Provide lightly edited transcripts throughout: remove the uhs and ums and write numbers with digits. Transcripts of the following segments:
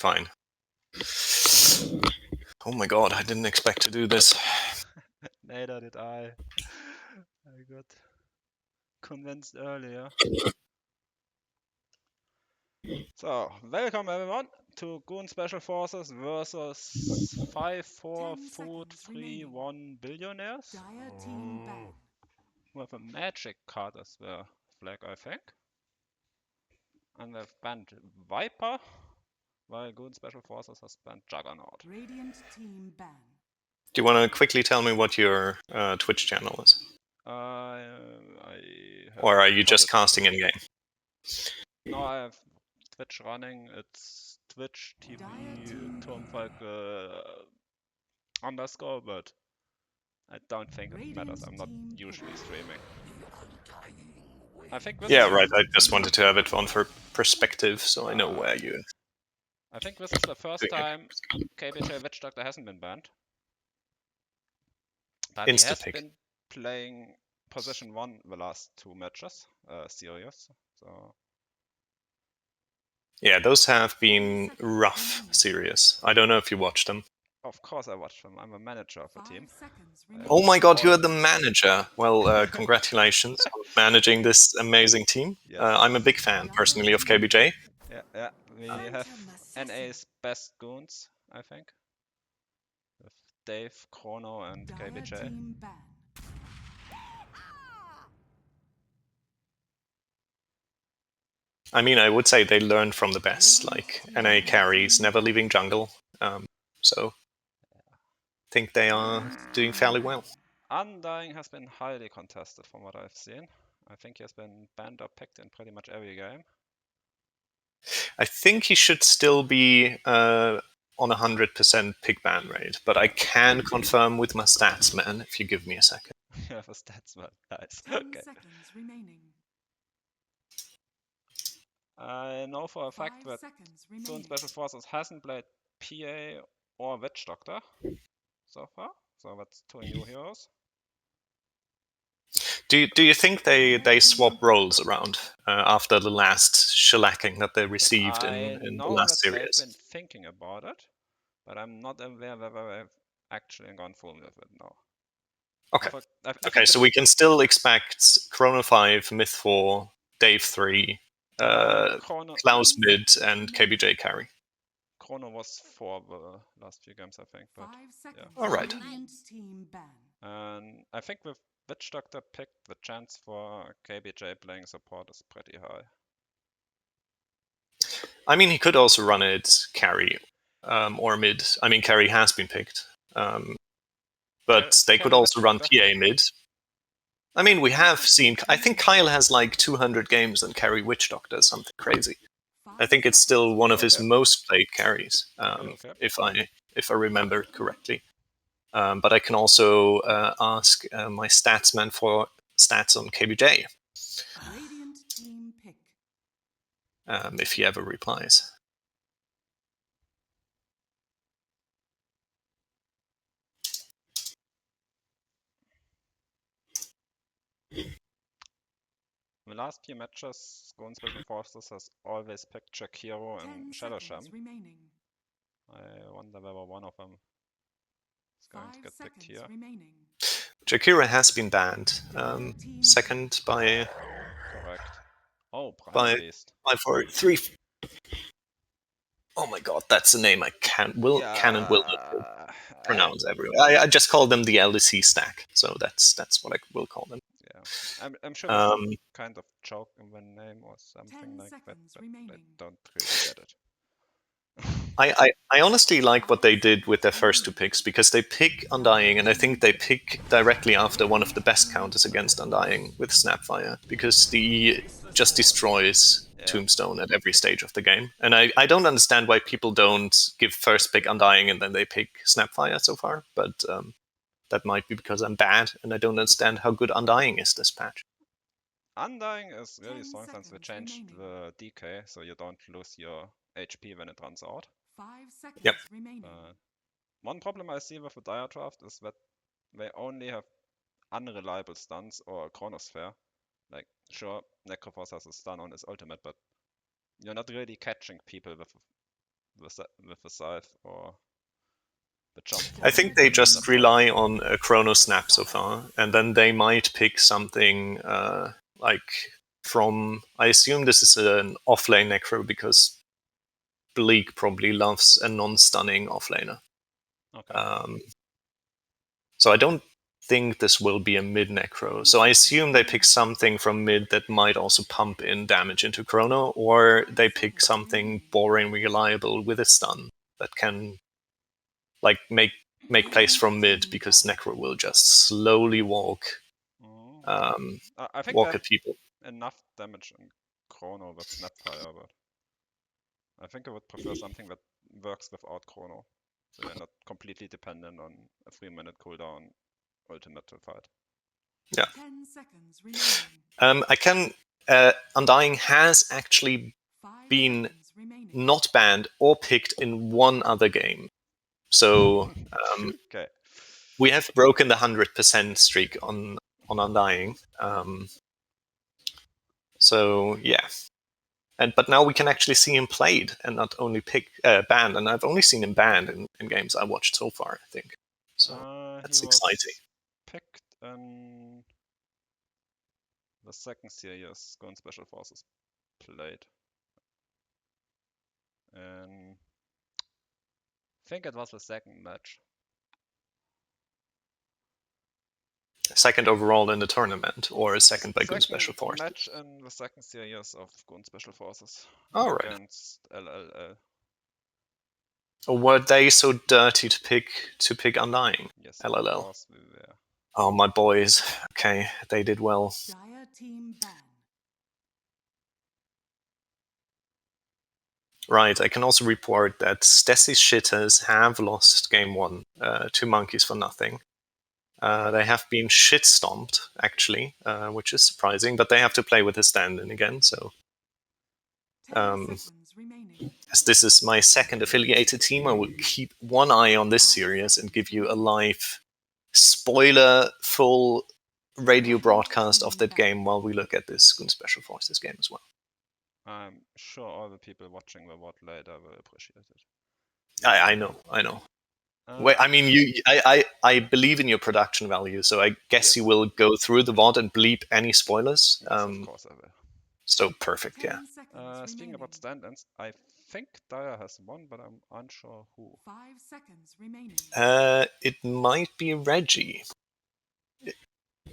Fine. Oh my god, I didn't expect to do this. Neither did I. I got convinced earlier. So, welcome everyone to Goon Special Forces versus 5-4-4-3-1 Billionaires. With a magic card as the flag, I think. And they've banned Viper, while Goon Special Forces has banned Juggernaut. Radiant team ban. Do you want to quickly tell me what your Twitch channel is? Or are you just casting in game? No, I have Twitch running. It's Twitch TV Turmfalke _ but I don't think it matters. I'm not usually streaming. I think this Yeah, is, right. I just wanted to have it on for perspective, so I know where you. I think this is the first time KBJ Witch Doctor hasn't been banned. But he has been playing position 1 the last 2 matches, series. So yeah, those have been rough series. I don't know if you watched them. Of course I watched them. I'm a manager of the team. Oh my god, you're the manager. Well, congratulations on managing this amazing team. Yes. I'm a big fan, personally, of KBJ. Yeah. We have NA's best goons, I think. With Dave, Chrono, and KBJ. I mean, I would say they learned from the best, like NA carries never leaving jungle. So I think they are doing fairly well. Undying has been highly contested from what I've seen. I think he has been banned or picked in pretty much every game. I think he should still be on 100% pick ban rate, but I can confirm with my stats, man, if you give me a second. You have a stats man, nice. Okay. I know for a fact that Goon Special Forces hasn't played PA or Witch Doctor so far, so that's 2 new heroes. Do you think they swap roles around after the last shellacking that they received in the last series? I know that they've been thinking about it, but I'm not aware whether they've actually gone full with it now. Okay. Okay, so we can still expect Chrono 5, Mith 4, Dave 3, Klaus mid, and KBJ carry. Chrono was for the last few games, I think. But yeah. All right. And I think with Witch Doctor picked, the chance for KBJ playing support is pretty high. I mean, he could also run it carry or mid. I mean, carry has been picked. But they could also run TA mid. I mean, we have seen... I think Kyle has like 200 games and carry Witch Doctor, something crazy. I think it's still one of his most played carries, if I remember correctly. But I can also ask my statsman for stats on KBJ. If he ever replies. The last few matches, Goon Special Forces has always picked Shakiro and Shadowsham. I wonder whether one of them is going to get picked here. Shakira has been banned. Second by... Correct. Oh, by 3. Oh my god, that's a name I can and will not pronounce everywhere. I just call them the LDC stack, so that's what I will call them. Yeah, I'm sure there's some kind of joke in the name or something like that, but I don't really get it. I honestly like what they did with their first 2 picks, because they pick Undying, and I think they pick directly after one of the best counters against Undying with Snapfire, because the just destroys Tombstone at every stage of the game. And I don't understand why people don't give first pick Undying and then they pick Snapfire so far, but that might be because I'm bad and I don't understand how good Undying is this patch. Undying is really strong since they changed the DK, so you don't lose your HP when it runs out. 5 seconds yep. remaining. One problem I see with the Dire Draft is that they only have unreliable stuns or Chronosphere. Like, sure, Necroforce has a stun on his ultimate, but you're not really catching people with with the scythe or the jump. I think they just rely on a Chrono Snap so far, and then they might pick something like from... I assume this is an offlane Necro because Bleak probably loves a non-stunning offlaner. Okay. So I don't think this will be a mid Necro. So I assume they pick something from mid that might also pump in damage into Chrono, or they pick something boring, reliable with a stun that can like make plays from mid, because Necro will just slowly walk I think walk at people. enough damage in Chrono with Snapfire, but I think I would prefer something that works without Chrono, so you're not completely dependent on a 3-minute cooldown ultimate to fight. Yeah. 10 seconds remaining. I can... Undying has actually 5 been seconds remaining. not banned or picked in one other game. So Okay. we have broken the 100% streak on Undying. So yeah, but now we can actually see him played and not only banned. And I've only seen him banned in games I watched so far, I think. So that's He exciting. was picked in the second series Goon Special Forces played. And I think it was the second match. Second overall in the tournament, or a second by Goon Special Forces? Match in the second series of Goon Special Forces. All right. Against LLL. Or were they so dirty to pick Undying? Yes, LLL. of course we were. Oh, my boys. Okay, they did well. Dire team ban. Right, I can also report that Stessy's shitters have lost game 1 to Monkeys for nothing. They have been shit-stomped, actually, which is surprising, but they have to play with a stand-in again, so... 10 seconds remaining. As this is my second affiliated team, I will keep one eye on this series and give you a live, spoiler-full radio broadcast of that game while we look at this Goon Special Forces game as well. I'm sure all the people watching the VOD later will appreciate it. I know. Wait, I mean, I believe in your production value, so I guess Yes. you will go through the VOD and bleep any spoilers. Yes, of course I will. So perfect, yeah. 10 seconds Speaking about remaining. stand-ins, I think Dire has won, but I'm unsure who. 5 seconds remaining. It might be Reggie.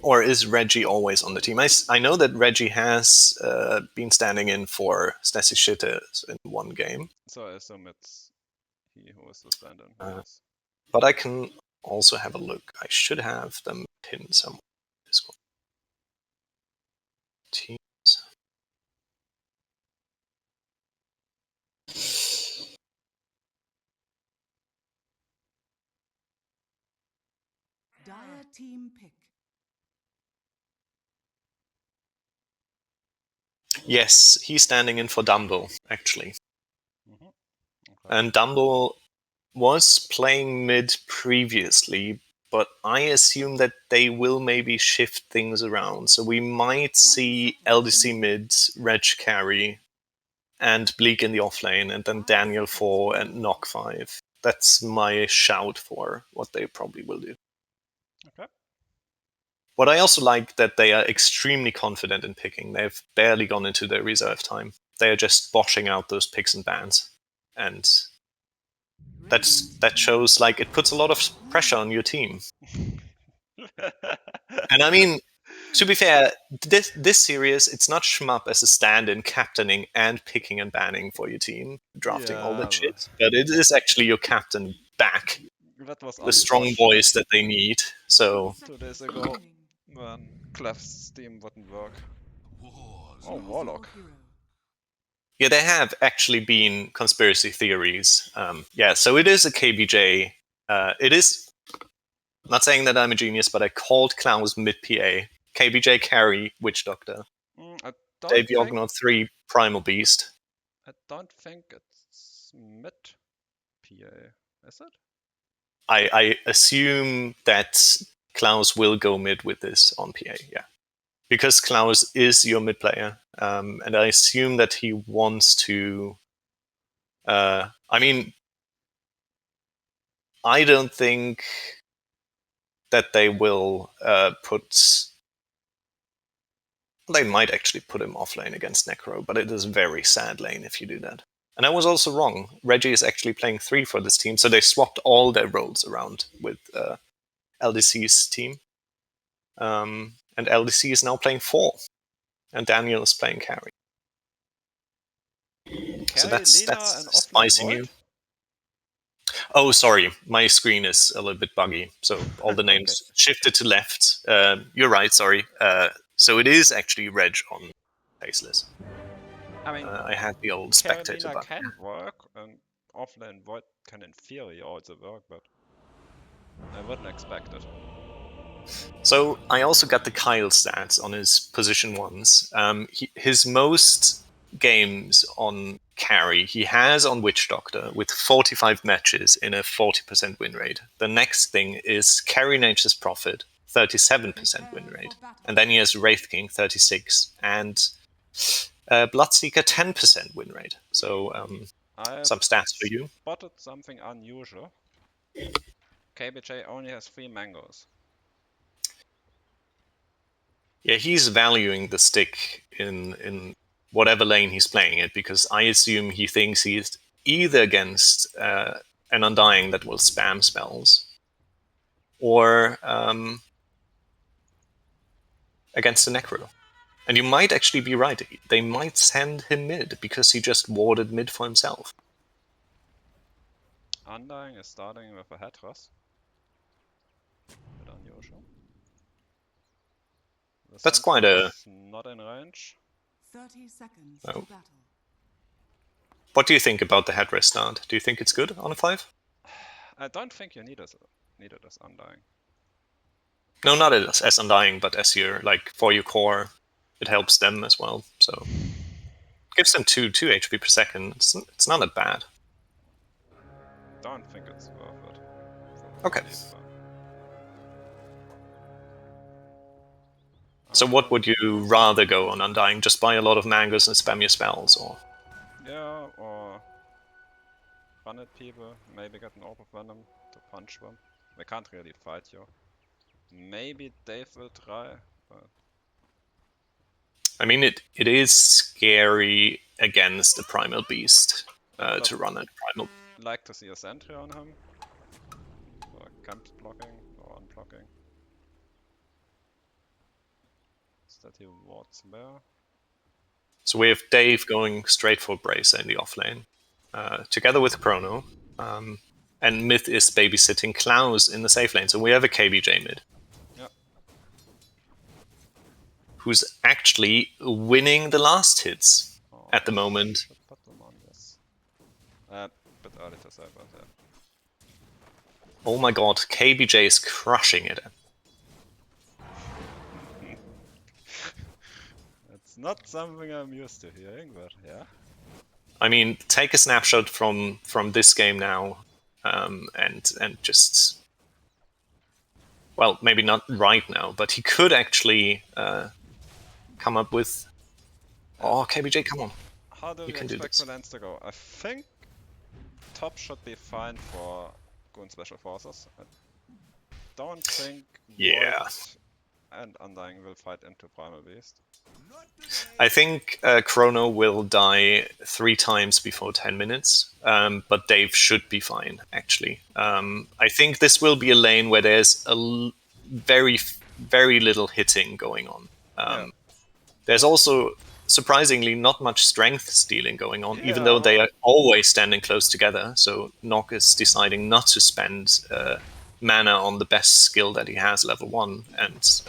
Or is Reggie always on the team? I know that Reggie has been standing in for Stassi Shitters in one game. So I assume it's he who is the stand-in. Yes. But I can also have a look. I should have them pinned somewhere. Discord. Teams. Dire team pick. Yes, he's standing in for Dumble, actually. Okay. And Dumble was playing mid previously, but I assume that they will maybe shift things around. So we might see LDC mid, Reg carry, and Bleak in the offlane, and then Daniel 4 and Noch 5. That's my shout for what they probably will do. Okay. What I also like that they are extremely confident in picking. They've barely gone into their reserve time. They are just boshing out those picks and bans. And that shows, like, it puts a lot of pressure on your team. And I mean, to be fair, this series, it's not shmup as a stand-in captaining and picking and banning for your team, drafting all that shit. But it is actually your captain back. That was The strong voice that they need. So 2 days ago when Clef's team wouldn't work. Oh, Warlock. yeah, there have actually been conspiracy theories. Yeah, so it is a KBJ. It is, not saying that I'm a genius, but I called Klaus mid-PA. KBJ carry, Witch Doctor. Dave Yognot 3, Primal Beast. I don't think it's mid-PA, is it? I assume that Klaus will go mid with this on PA, yeah. Because Klaus is your mid player, and I assume that he wants to I mean, I don't think that they will put... They might actually put him off lane against Necro, but it is a very sad lane if you do that. And I was also wrong. Reggie is actually playing 3 for this team, so they swapped all their roles around with LDC's team. And LDC is now playing 4, and Daniel is playing carry. So that's spicy new. Oh, sorry, my screen is a little bit buggy, so all the names shifted to left. You're right, sorry. So it is actually Reg on Faceless. I mean, I had the old spectator bug. can work, and offlane Void can in theory also work, but I wouldn't expect it. So I also got the Kyle stats on his position ones. His most games on carry he has on Witch Doctor with 45 matches in a 40% win rate. The next thing is Carry Nature's Prophet, 37% win rate. And then he has Wraith King, 36, and Bloodseeker, 10% win rate. So some stats for you. Spotted something unusual. KBJ only has 3 mangoes. Yeah, he's valuing the stick in whatever lane he's playing it, because I assume he thinks he's either against an Undying that will spam spells, or against a Necro. And you might actually be right. They might send him mid, because he just warded mid for himself. Undying is starting with a Headrest. Bit unusual. That's quite a... Not in range. 30 seconds Oh. to battle. What do you think about the headrest start? Do you think it's good on a 5? I don't think you need it as Undying. No, not as Undying, but as your, like, for your core, it helps them as well. So gives them 2 HP per second. It's not that bad. Don't think it's worth it. Okay. So what would you rather go on Undying? Just buy a lot of mangoes and spam your spells, or? Yeah, or run at people, maybe get an orb of venom to punch them. They can't really fight you. Maybe Dave will try, but... I mean, it is scary against the Primal Beast to run at Primal. Like to see a sentry on him, or camp blocking, or unblocking. Is that he wards there? So we have Dave going straight for Bracer in the offlane, together with Chrono, and Mith is babysitting Klaus in the safe lane. So we have a KBJ mid. Yep. Who's actually winning the last hits at the moment. Put them on this. Bit early to say about that. Oh my god, KBJ is crushing it. It's not something I'm used to hearing, but yeah. I mean, take a snapshot from this game now, and just... Well, maybe not right now, but he could actually come up with... Oh, KBJ, come on. How do you expect Valence to go? I think top should be fine for Goon Special Forces. I don't think Yeah. Void and Undying will fight into Primal Beast. I think Chrono will die 3 times before 10 minutes, but Dave should be fine, actually. I think this will be a lane where there's very, very little hitting going on. There's also, surprisingly, not much strength stealing going on, even though they are always standing close together. So Noch is deciding not to spend mana on the best skill that he has, level 1, and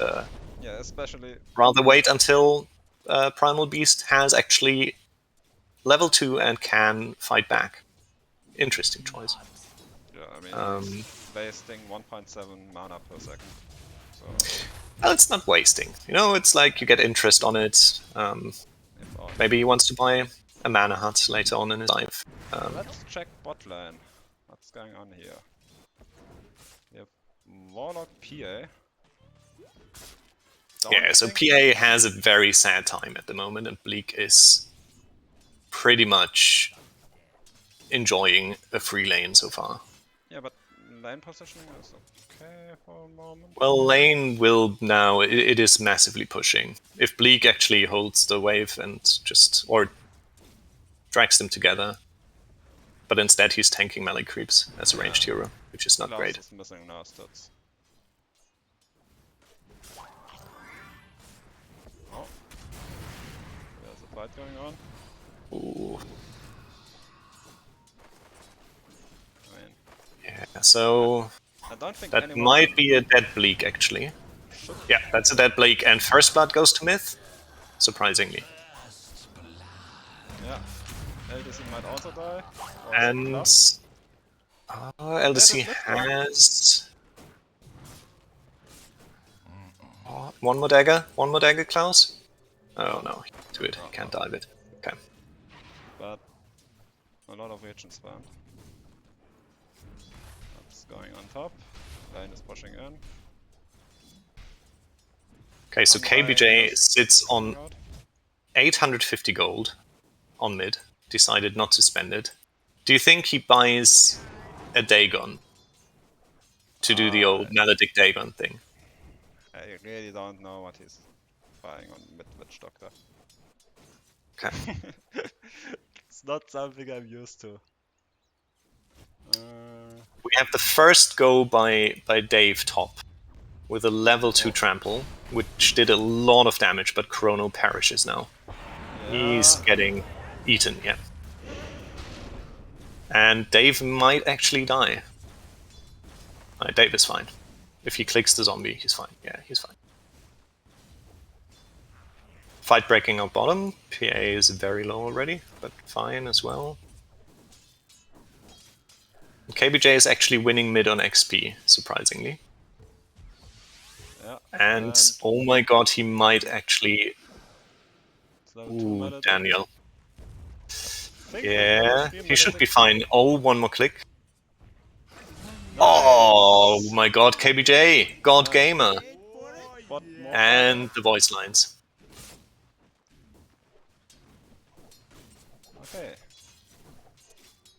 especially rather wait until Primal Beast has actually level 2 and can fight back. Interesting choice. Yeah, I mean, wasting 1.7 mana per second. So well, it's not wasting. You know, it's like you get interest on it. Maybe he wants to buy a mana hut later on in his life. Let's check bot lane. What's going on here? We have Warlock PA. Yeah, so PA has a very sad time at the moment, and Bleak is pretty much enjoying a free lane so far. Yeah, but lane positioning is okay for a moment. Well, lane will now, it is massively pushing. If Bleak actually holds the wave and or drags them together, but instead he's tanking melee creeps as a ranged hero, which is not Klaus great. is missing now stats. Oh. There's a fight going on. Ooh. I mean, Yeah, so I don't think that anyone might be a dead Bleak actually. should. Yeah, that's a dead Bleak, and first blood goes to Mith, surprisingly. Yeah. LDC might also die. Or And Klaus. LDC Mith has one more dagger, Klaus. Oh no, do it. Can't dive it. Okay. But a lot of regions spawned. That's going on top. Lane is pushing in. Okay, so KBJ sits on 850 gold on mid. Decided not to spend it. Do you think he buys a Dagon to do the old Maledict Dagon thing? I really don't know what he's buying on mid-witch doctor. Okay. It's not something I'm used to. We have the first go by Dave top with a level 2 trample, which did a lot of damage, but Chrono perishes now. He's getting eaten, yeah. And Dave might actually die. Dave is fine. If he clicks the zombie, he's fine. Yeah, he's fine. Fight breaking out bottom. PA is very low already, but fine as well. KBJ is actually winning mid on XP, surprisingly. Yeah. And oh my god, he might actually... Ooh, Daniel. Yeah, he should be fine. Oh, one more click. Oh my god, KBJ! God Gamer! And the voice lines. Okay.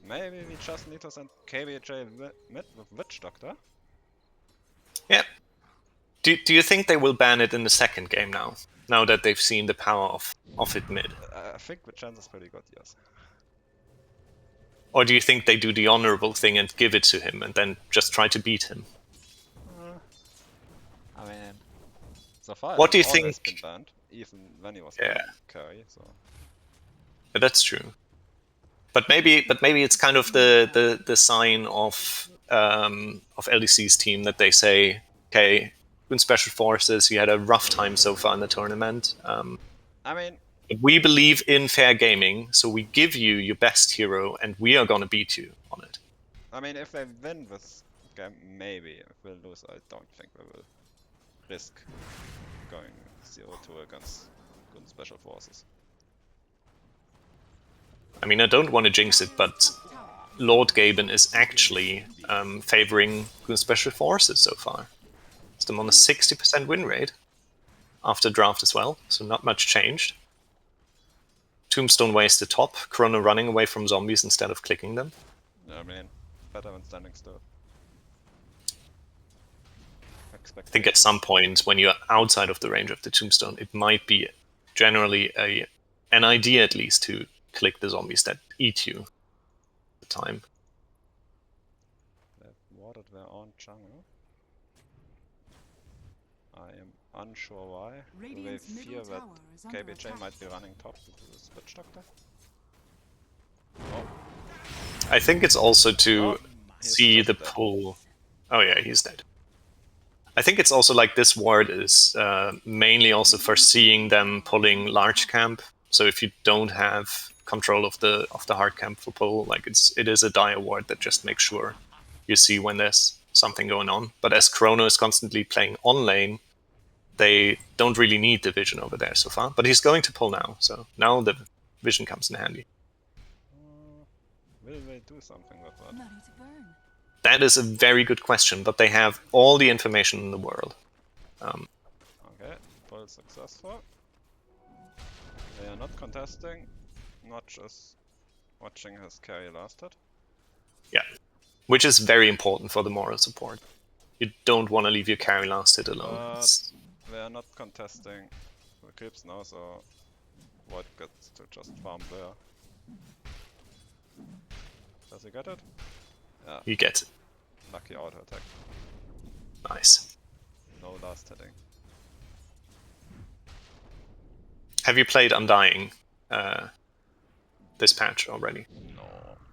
Maybe we just need to send KBJ mid with Witch Doctor? Yeah. Do you think they will ban it in the second game now? Now that they've seen the power of it mid? I think the chance is pretty good, yes. Or do you think they do the honorable thing and give it to him and then just try to beat him? I mean, so far What do you always think? been banned, even when he was carry, so... Yeah, that's true. But maybe it's kind of the sign of LDC's team that they say, okay, Goon Special Forces, you had a rough time so far in the tournament. I mean, we believe in fair gaming, so we give you your best hero, and we are gonna beat you on it. I mean, if they win this game, maybe. If we lose, I don't think we will risk going 0-2 against Goon Special Forces. I mean, I don't want to jinx it, but Lord Gaben is actually favoring Goon Special Forces so far. It's them on a 60% win rate after draft as well, so not much changed. Tombstone wasted top, Chrono running away from zombies instead of clicking them. Yeah, I mean, better than standing still. I think at some point, when you're outside of the range of the Tombstone, it might be generally an idea at least to click the zombies that eat you at the time. They've warded their own jungle. I am unsure why. Do they fear that KBJ might be running top into the Switch Doctor? Oh. I think it's also to see the pull. Oh yeah, he's dead. I think it's also like this ward is mainly also for seeing them pulling large camp. So if you don't have control of the hard camp for pull, like it is a dire ward that just makes sure you see when there's something going on. But as Chrono is constantly playing on lane, they don't really need the vision over there so far. But he's going to pull now, so now the vision comes in handy. Will they do something with that? That is a very good question, but they have all the information in the world. Okay, pull successful. They are not contesting. Notch is watching his carry last hit. Yeah, which is very important for the moral support. You don't want to leave your carry last hit alone. But we are not contesting the creeps now, so Void gets to just farm there. Does he get it? Yeah. You get it. Lucky auto attack. Nice. No last hitting. Have you played Undying this patch already? No.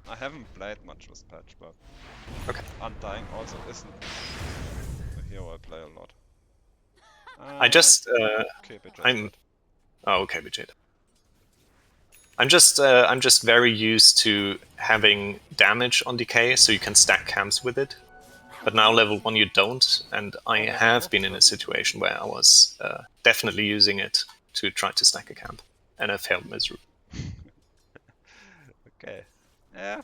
I haven't played much with patch, but Okay. Undying also isn't a hero I play a lot. I just KBJ I'm oh okay, Vegeta. I'm just very used to having damage on decay, so you can stack camps with it. But now level 1 you don't, and I have been in a situation where I was definitely using it to try to stack a camp, and I failed miserably. Okay. Yeah.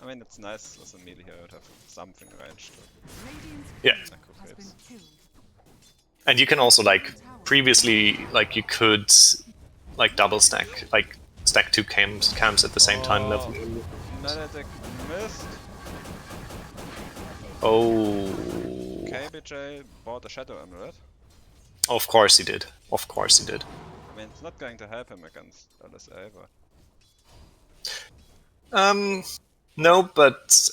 I mean, it's nice as a melee hero to have something ranged. Yeah. Has been killed. And you can also, like, previously, like, you could, like, double stack, like, stack 2 camps at the same time. Level. Maledict missed. Oh. KBJ bought a Shadow Amulet. Of course he did. Of course he did. I mean, it's not going to help him against LSA, but... No, but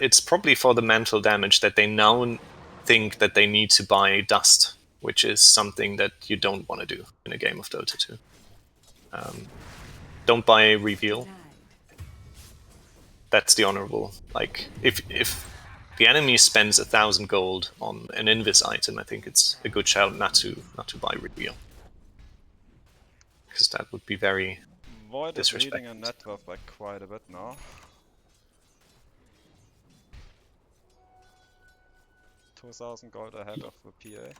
it's probably for the mental damage that they now think that they need to buy Dust, which is something that you don't want to do in a game of Dota 2. Don't buy Reveal. That's the honorable. Like, if the enemy spends 1,000 gold on an Invis item, I think it's a good shout not to buy Reveal. Because that would be very Void is leading disrespectful. a net worth by quite a bit now. 2,000 gold ahead of the PA.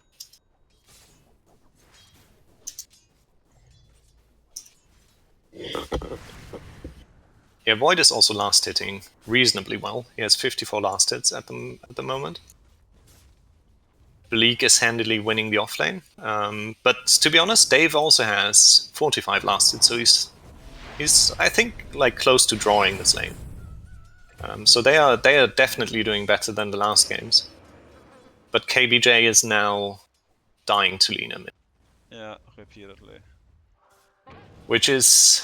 Yeah, Void is also last hitting reasonably well. He has 54 last hits at the moment. Bleak is handily winning the offlane. But to be honest, Dave also has 45 last hits, so he's I think like close to drawing this lane. So they are definitely doing better than the last games. But KBJ is now dying to Lina mid. Yeah, repeatedly. Which is,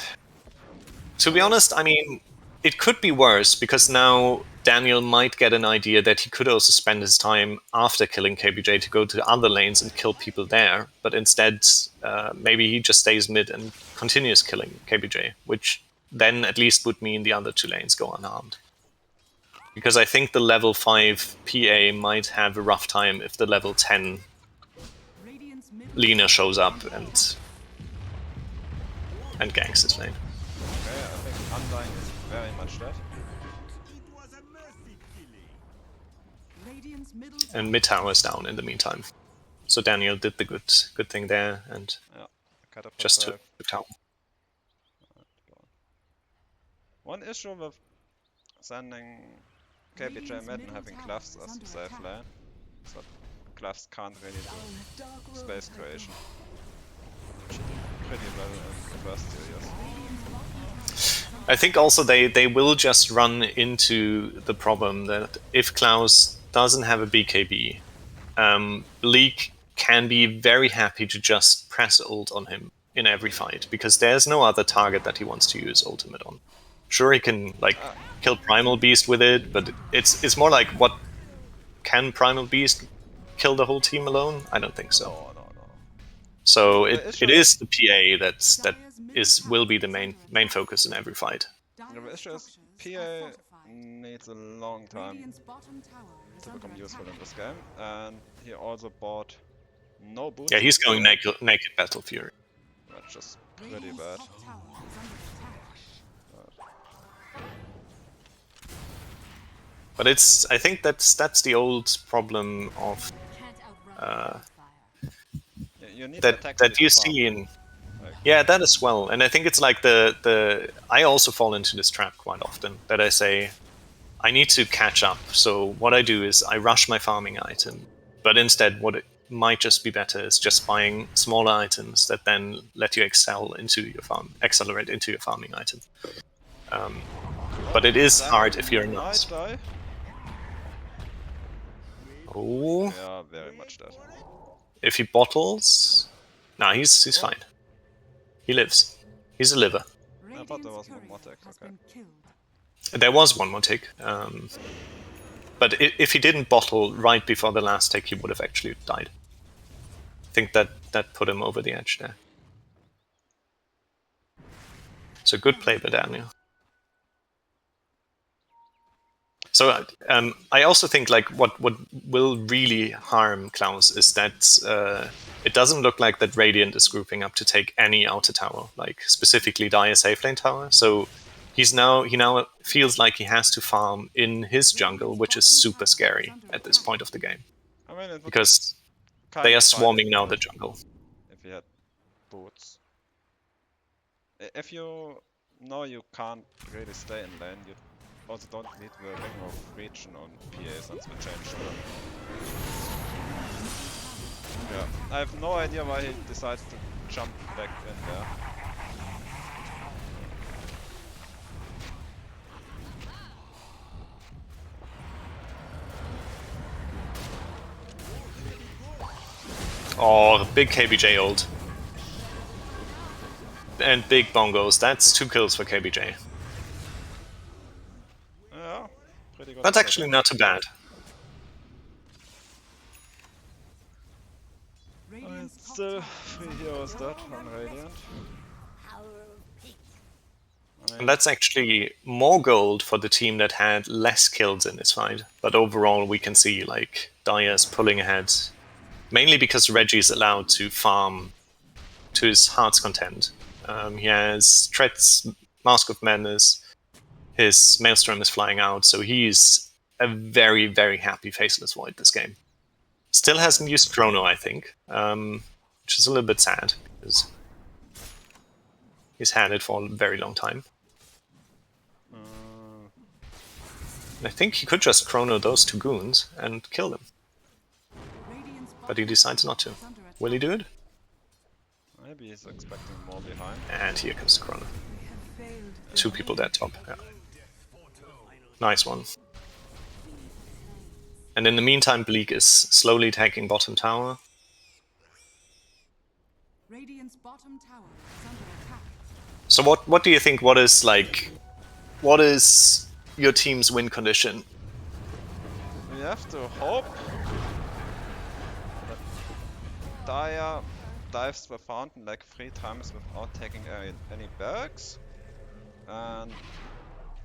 to be honest, I mean, it could be worse, because now Daniel might get an idea that he could also spend his time after killing KBJ to go to other lanes and kill people there, but instead maybe he just stays mid and continues killing KBJ, which then at least would mean the other 2 lanes go unharmed. Because I think the level 5 PA might have a rough time if the level 10 Lina shows up and ganks his lane. Okay, I think Undying is very much dead. And mid tower is down in the meantime. So Daniel did the good thing there and Yeah, catapult just dive. took the tower. One issue with sending KBJ mid and having Clefs as the safe lane is that Clefs can't really do space creation. Which he did pretty well in the first series. I think also they will just run into the problem that if Klaus doesn't have a BKB, Bleak can be very happy to just press ult on him in every fight, because there's no other target that he wants to use ultimate on. Sure, he can like kill Primal Beast with it, but it's more like, what, can Primal Beast kill the whole team alone? I don't think so. No. So it is the PA that will be the main focus in every fight. The issue is PA needs a long time to become useful in this game, and he also bought no boost. Yeah, he's going PA, naked Battle Fury. which is pretty bad. But I think that's the old problem of You need that you see in. Yeah, that as well. And I think it's like I also fall into this trap quite often, that I say, I need to catch up. So what I do is I rush my farming item. But instead, what it might just be better is just buying smaller items that then let you accelerate into your farming item. But it is Damn, hard if you're might not. die. Oh, Yeah, very much dead. if he bottles... Nah, he's fine. He lives. He's a liver. I thought there was one more tech, okay. There was one more tick. But if he didn't bottle right before the last tick, he would have actually died. I think that put him over the edge there. So good play by Daniel. So I also think like what will really harm Klaus is that it doesn't look like that Radiant is grouping up to take any outer tower, like specifically Dire safe lane tower. So he now feels like he has to farm in his jungle, which is super scary at this point of the game. I mean, it would Because kind they of are fine swarming if now he the had- jungle. If you had boots. If you know you can't really stay in lane, you also don't need the Ring of Region on PA since we changed them. Yeah, I have no idea why he decided to jump back in there. Oh, big KBJ ult. And big bongos. That's 2 kills for KBJ. Yeah, pretty good. That's actually not too bad. It's still 3 heroes dead on Radiant. And that's actually more gold for the team that had less kills in this fight. But overall, we can see like Dire's pulling ahead. Mainly because Reggie is allowed to farm to his heart's content. He has Threats, Mask of Madness, his Maelstrom is flying out, so he's a very, very happy Faceless Void this game. Still hasn't used Chrono, I think, which is a little bit sad, because he's had it for a very long time. I think he could just Chrono those 2 goons and kill them. But he decides not to. Will he do it? Maybe he's expecting more behind. And here comes the Chrono. 2 people dead top. Yeah. Nice one. And in the meantime, Bleak is slowly taking bottom tower. Radiant's bottom tower is under attack. So what do you think? What is your team's win condition? We have to hope that Dire dives the fountain like 3 times without taking any barracks, and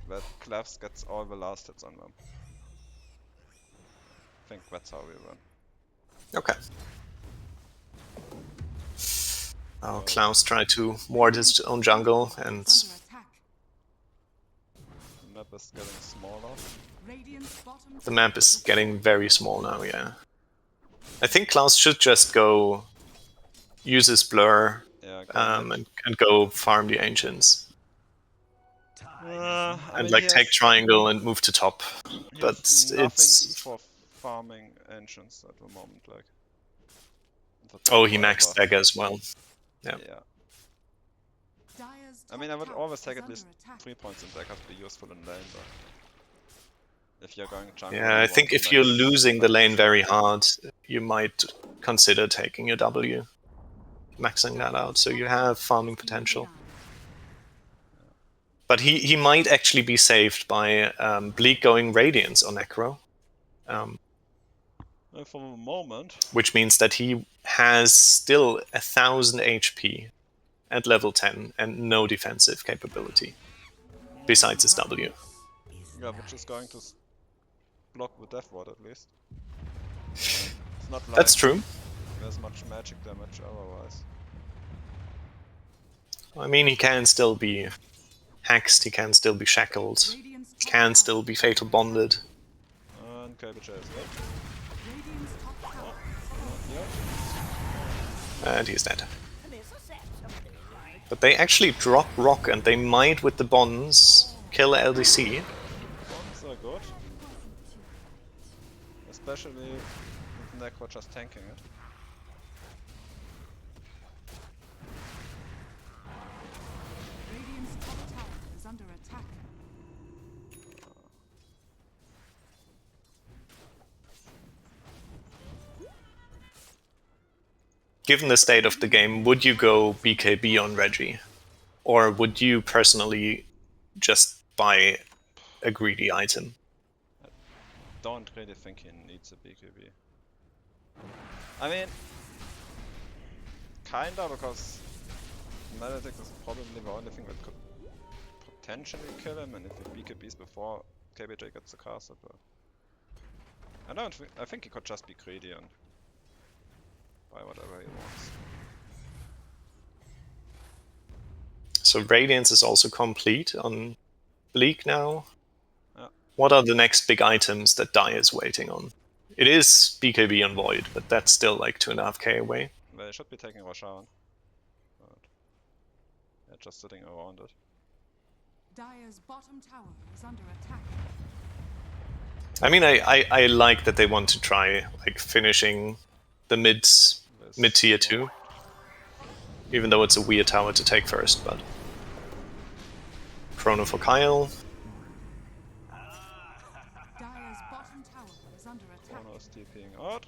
that Clefs gets all the last hits on them. I think that's how we win. Okay. Oh, Klaus tried to ward his own jungle, and Under attack. The map is getting smaller. Radiant's bottom the map is getting very small now, yeah. I think Klaus should just go use his blur Yeah, and go farm the ancients. I And mean, like he take has- triangle and move to top. he But has nothing it's... for farming ancients at the moment, like. Oh, he maxed dagger as well. Yeah. Yeah. Dire's I mean, I would top always tower take is at least under attack. 3 points in dagger to be useful in lane, but if you're going jungle, Yeah, I think if you're losing the lane very hard, you might consider taking your W. Maxing that out, so you have farming potential. But he might actually be saved by Bleak going Radiance on Necro. For the moment, Which means that he has still 1000 HP at level 10 and no defensive capability, besides his W. yeah, which is going to block the death ward at least. It's not like That's true. there's much magic damage otherwise. I mean, he can still be hexed, he can still be shackled, Radiant's he top can tower still be is fatal under bonded. And KBJ is dead. attack. Radiant's top tower Yeah. And he's dead. But they actually drop rock, and they might, with the bonds, kill LDC. Bonds are good. Especially with Necro just tanking it. Radiant's top tower is under attack. given the state of the game, would you go BKB on Reggie? Or would you personally just buy a greedy item? Don't really think he needs a BKB. I mean, kinda, because Maledict is probably the only thing that could potentially kill him, and if he BKBs before KBJ gets the castle, but I think he could just be greedy and buy whatever he wants. So Radiance is also complete on Bleak now. Yeah. What are the next big items that Dai is waiting on? It is BKB on Void, but that's still like 2.5k away. They should be taking Roshan. But they're just sitting around it. Dire's bottom tower is under attack. I mean, I like that they want to try like finishing the mid tier 2. Even though it's a weird tower to take first, but Chrono for Kyle. Dire's bottom tower is under attack. Chrono is TPing out.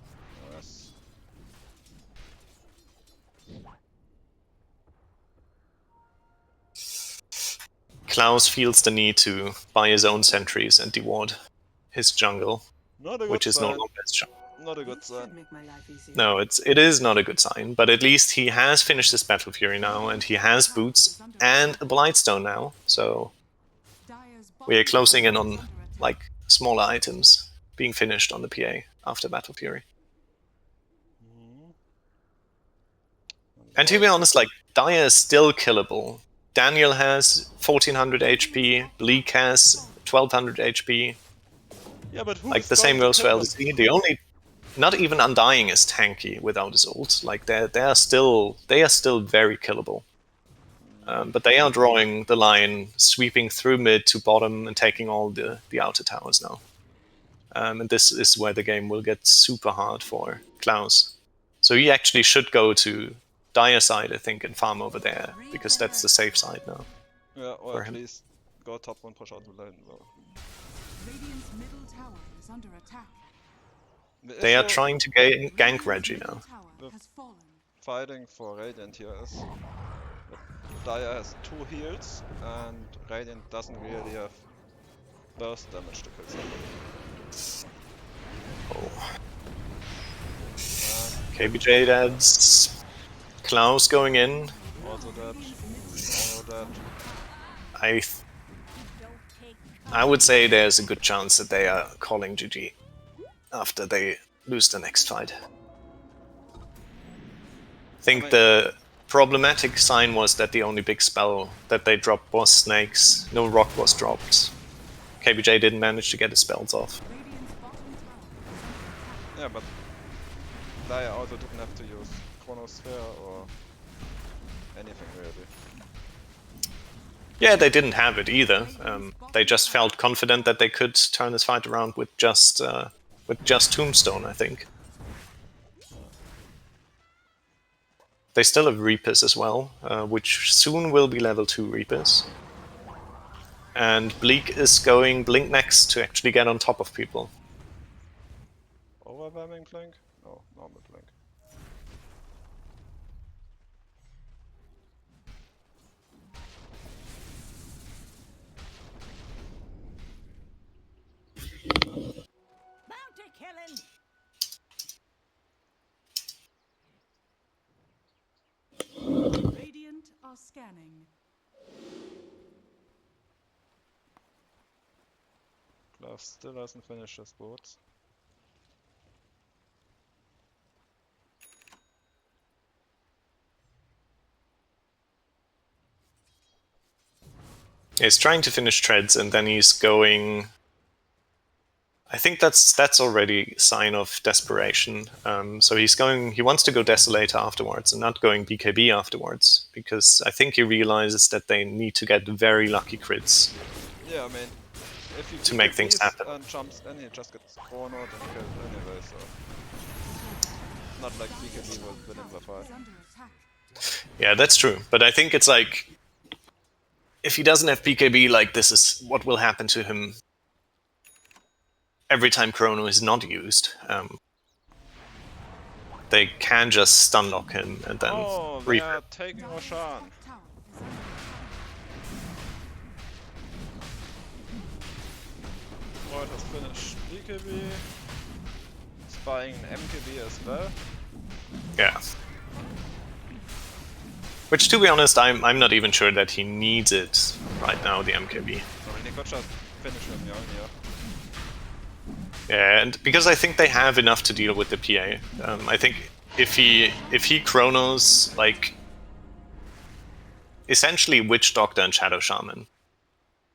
Yes. Klaus feels the need to buy his own sentries and deward his jungle, which is no longer his jungle. Not a good sign. No, it is not a good sign, but at least he has finished his Battle Fury now, and he has boots and a Blightstone now, so we are closing in on like smaller items being finished on the PA after Battle Fury. And to be honest, like, Dire is still killable. Daniel has 1400 HP, Bleak has 1200 HP. Yeah, but who like the same goes for LDC. The only, not even Undying is tanky without his ult. Like they are still very killable. But they are drawing the line, sweeping through mid to bottom and taking all the outer towers now. And this is where the game will get super hard for Klaus. So he actually should go to Dire side, I think, and farm over there, because that's the safe side now. Yeah, or at least go top one, push out the lane. Well. Radiant's middle tower is under attack. They are trying to gank Reggie now. Fighting for Radiant here is that Dire has 2 heals, and Radiant doesn't really have burst damage to kill somebody. Oh. KBJ dad's. Klaus going in. Also dead. Also I dead. would say there's a good chance that they are calling GG after they lose the next fight. I think the problematic sign was that the only big spell that they dropped was Snakes. No rock was dropped. KBJ didn't manage to get his spells off. Yeah, but Dire also didn't have to use Chronosphere or anything really. Yeah, they didn't have it either. They just felt confident that they could turn this fight around with just Tombstone, I think. They still have Reapers as well, which soon will be level 2 Reapers. And Bleak is going Blink next to actually get on top of people. Overwhelming Blink? No, normal Blink. Bounty killing. Radiant are scanning. Klaus still hasn't finished his boats. He's trying to finish treads, and then he's going. I think that's already a sign of desperation. So he's going. He wants to go Desolator afterwards, and not going BKB afterwards, because I think he realizes that they need to get very lucky crits. Yeah, I mean, if he to make things happen. And jumps in, he just gets Chrono and killed anyway. So not like BKB will win him the fight. Yeah, that's true. But I think it's like, if he doesn't have BKB, like, this is what will happen to him every time Chrono is not used. they can just stun lock him and then Oh, they are taking Roshan. Void has finished BKB. He's buying an MKB as well. Yeah. Which, to be honest, I'm not even sure that he needs it right now, the MKB. I mean, he could just finish him young here. Yeah, and because I think they have enough to deal with the PA. I think if he Chronos, like, essentially Witch Doctor and Shadow Shaman,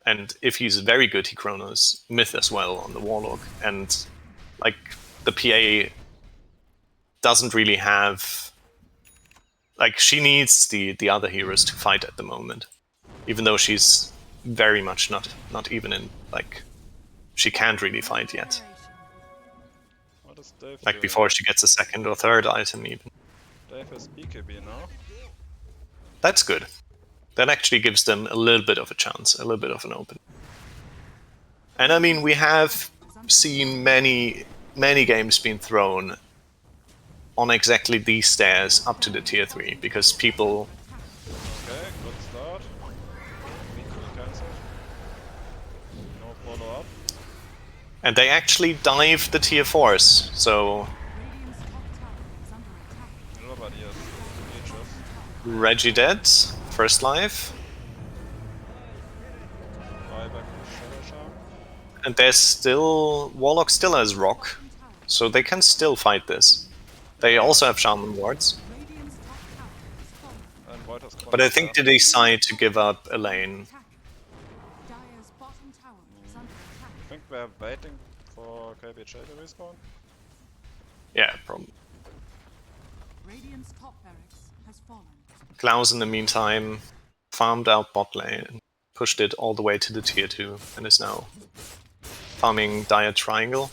and if he's very good, he Chronos Mith as well on the Warlock, and like the PA doesn't really have, like, she needs the other heroes to fight at the moment, even though she's very much not even in, like, she can't really fight yet. What is Dave Like doing? before she gets a second or third item even. Dave has BKB now. That's good. That actually gives them a little bit of a chance, a little bit of an open. And I mean, we have seen many games being thrown on exactly these stairs up to the tier 3, because people... Okay, good start. Recall cancelled. No follow up. And they actually dive the tier 4s, so Nobody has features. Reggie dead, first life, Buyback with Shadow Shark. and there's still... Warlock still has Rock, so they can still fight this. They also have Shaman wards, And Void has but I think they decide to give up a lane. I think we're waiting for KBJ to respawn. Yeah, probably. Radiant's top barracks has fallen. Klaus, in the meantime, farmed out bot lane and pushed it all the way to the tier 2 and is now farming Dire Triangle.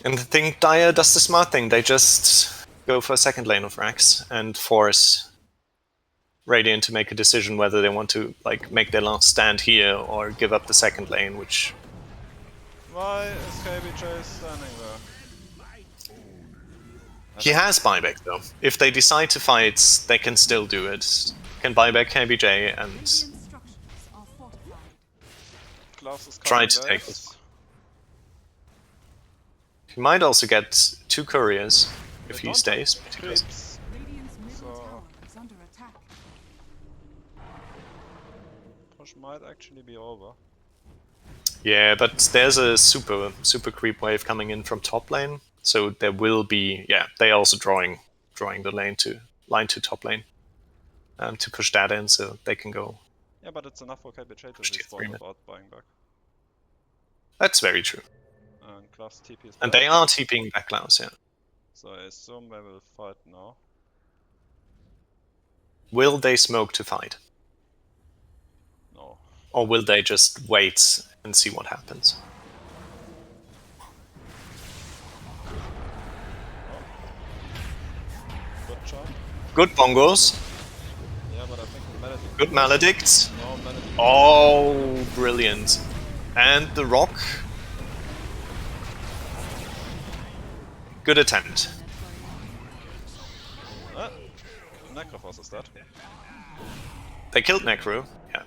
And I think Dire does the smart thing. They just go for a second lane of Rax and force Radiant to make a decision whether they want to, like, make their last stand here or give up the second lane, which... Why is KBJ standing there? He has buyback though. If they decide to fight, they can still do it. Can buy back KBJ and Klaus is try coming to take west. it. He might also get 2 couriers if They he don't stays. have But he doesn't. creeps, Radiant's middle So- tower is under attack. push might actually be over. Yeah, but there's a super creep wave coming in from top lane, so there will be... Yeah, they also drawing the line to top lane to push that in, so they can go. Yeah, but it's enough for KBJ to Push tier 3 respawn mid. without buying back. That's very true. And Klaus TP is And back, they are TPing back Klaus, yeah. so I assume they will fight now. Will they smoke to fight? No. Or will they just wait and see what happens? Good job. Good bongos, Yeah, but I think the Maledict... good maledicts. No, Maledict... Oh, brilliant. And the rock. Good attempt. Necrophos is dead. They killed Necro, yeah.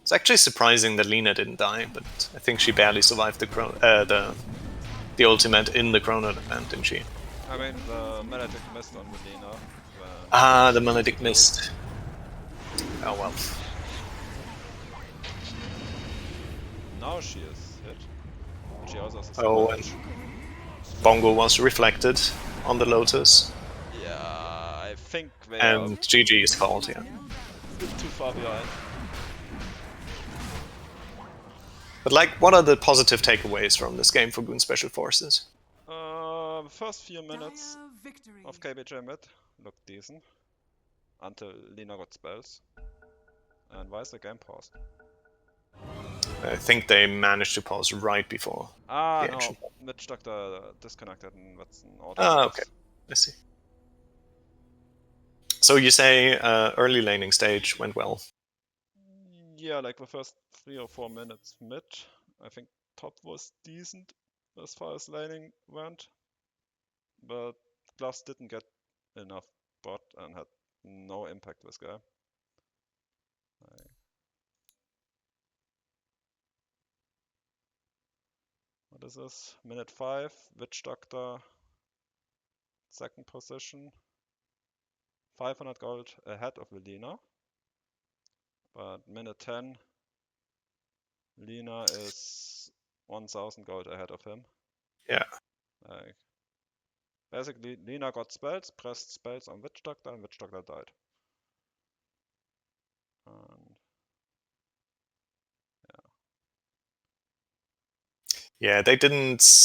It's actually surprising that Lina didn't die, but I think she barely survived the ultimate in the Chrono event, didn't she? I mean, the Maledict missed on Melina. Ah, the Maledict missed. Oh well. Now she is hit. She also has a Oh, damage. Bongo was reflected on the Lotus, Yeah, I think they are and GG is called, yeah. a bit too far behind. But, like, what are the positive takeaways from this game for Goon Special Forces? The first few minutes Dire victory. of KBJ mid looked decent. Until Lina got spells. And why is the game paused? I think they managed to pause right before Ah, the action. no. Mitch Doctor disconnected and that's an auto. Ah, okay. I see. So you say early laning stage went well. Yeah, like the first 3 or 4 minutes mid. I think top was decent. as far as laning went, but Gloves didn't get enough bot and had no impact this game. What is this? Minute 5, Witch Doctor, second position. 500 gold ahead of Lina. But minute 10, Lina is 1000 gold ahead of him. Yeah. Like, basically, Lina got spells, pressed spells on Witch Doctor, and Witch Doctor died. And Yeah, they didn't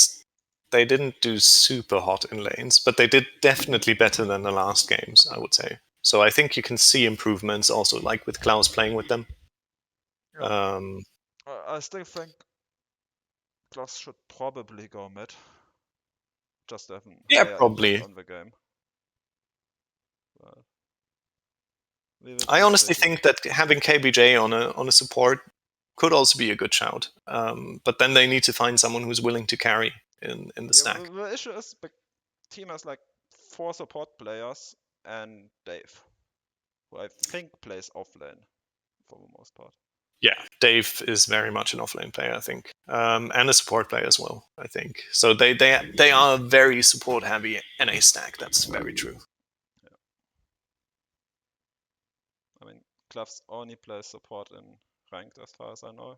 do super hot in lanes, but they did definitely better than the last games, I would say. So I think you can see improvements also, like with Klaus playing with them. I still think Gloves should probably go mid. Just to have an higher probably. impact on the game. I honestly think that having KBJ on a support could also be a good shout. But then they need to find someone who's willing to carry in the stack. The issue is the team has like 4 support players and Dave, who I think plays offlane for the most part. Yeah, Dave is very much an offlane player, I think, and a support player as well, I think. So they are very support heavy NA stack. That's very true. Yeah. I mean, Gloves only plays support in ranked, as far as I know.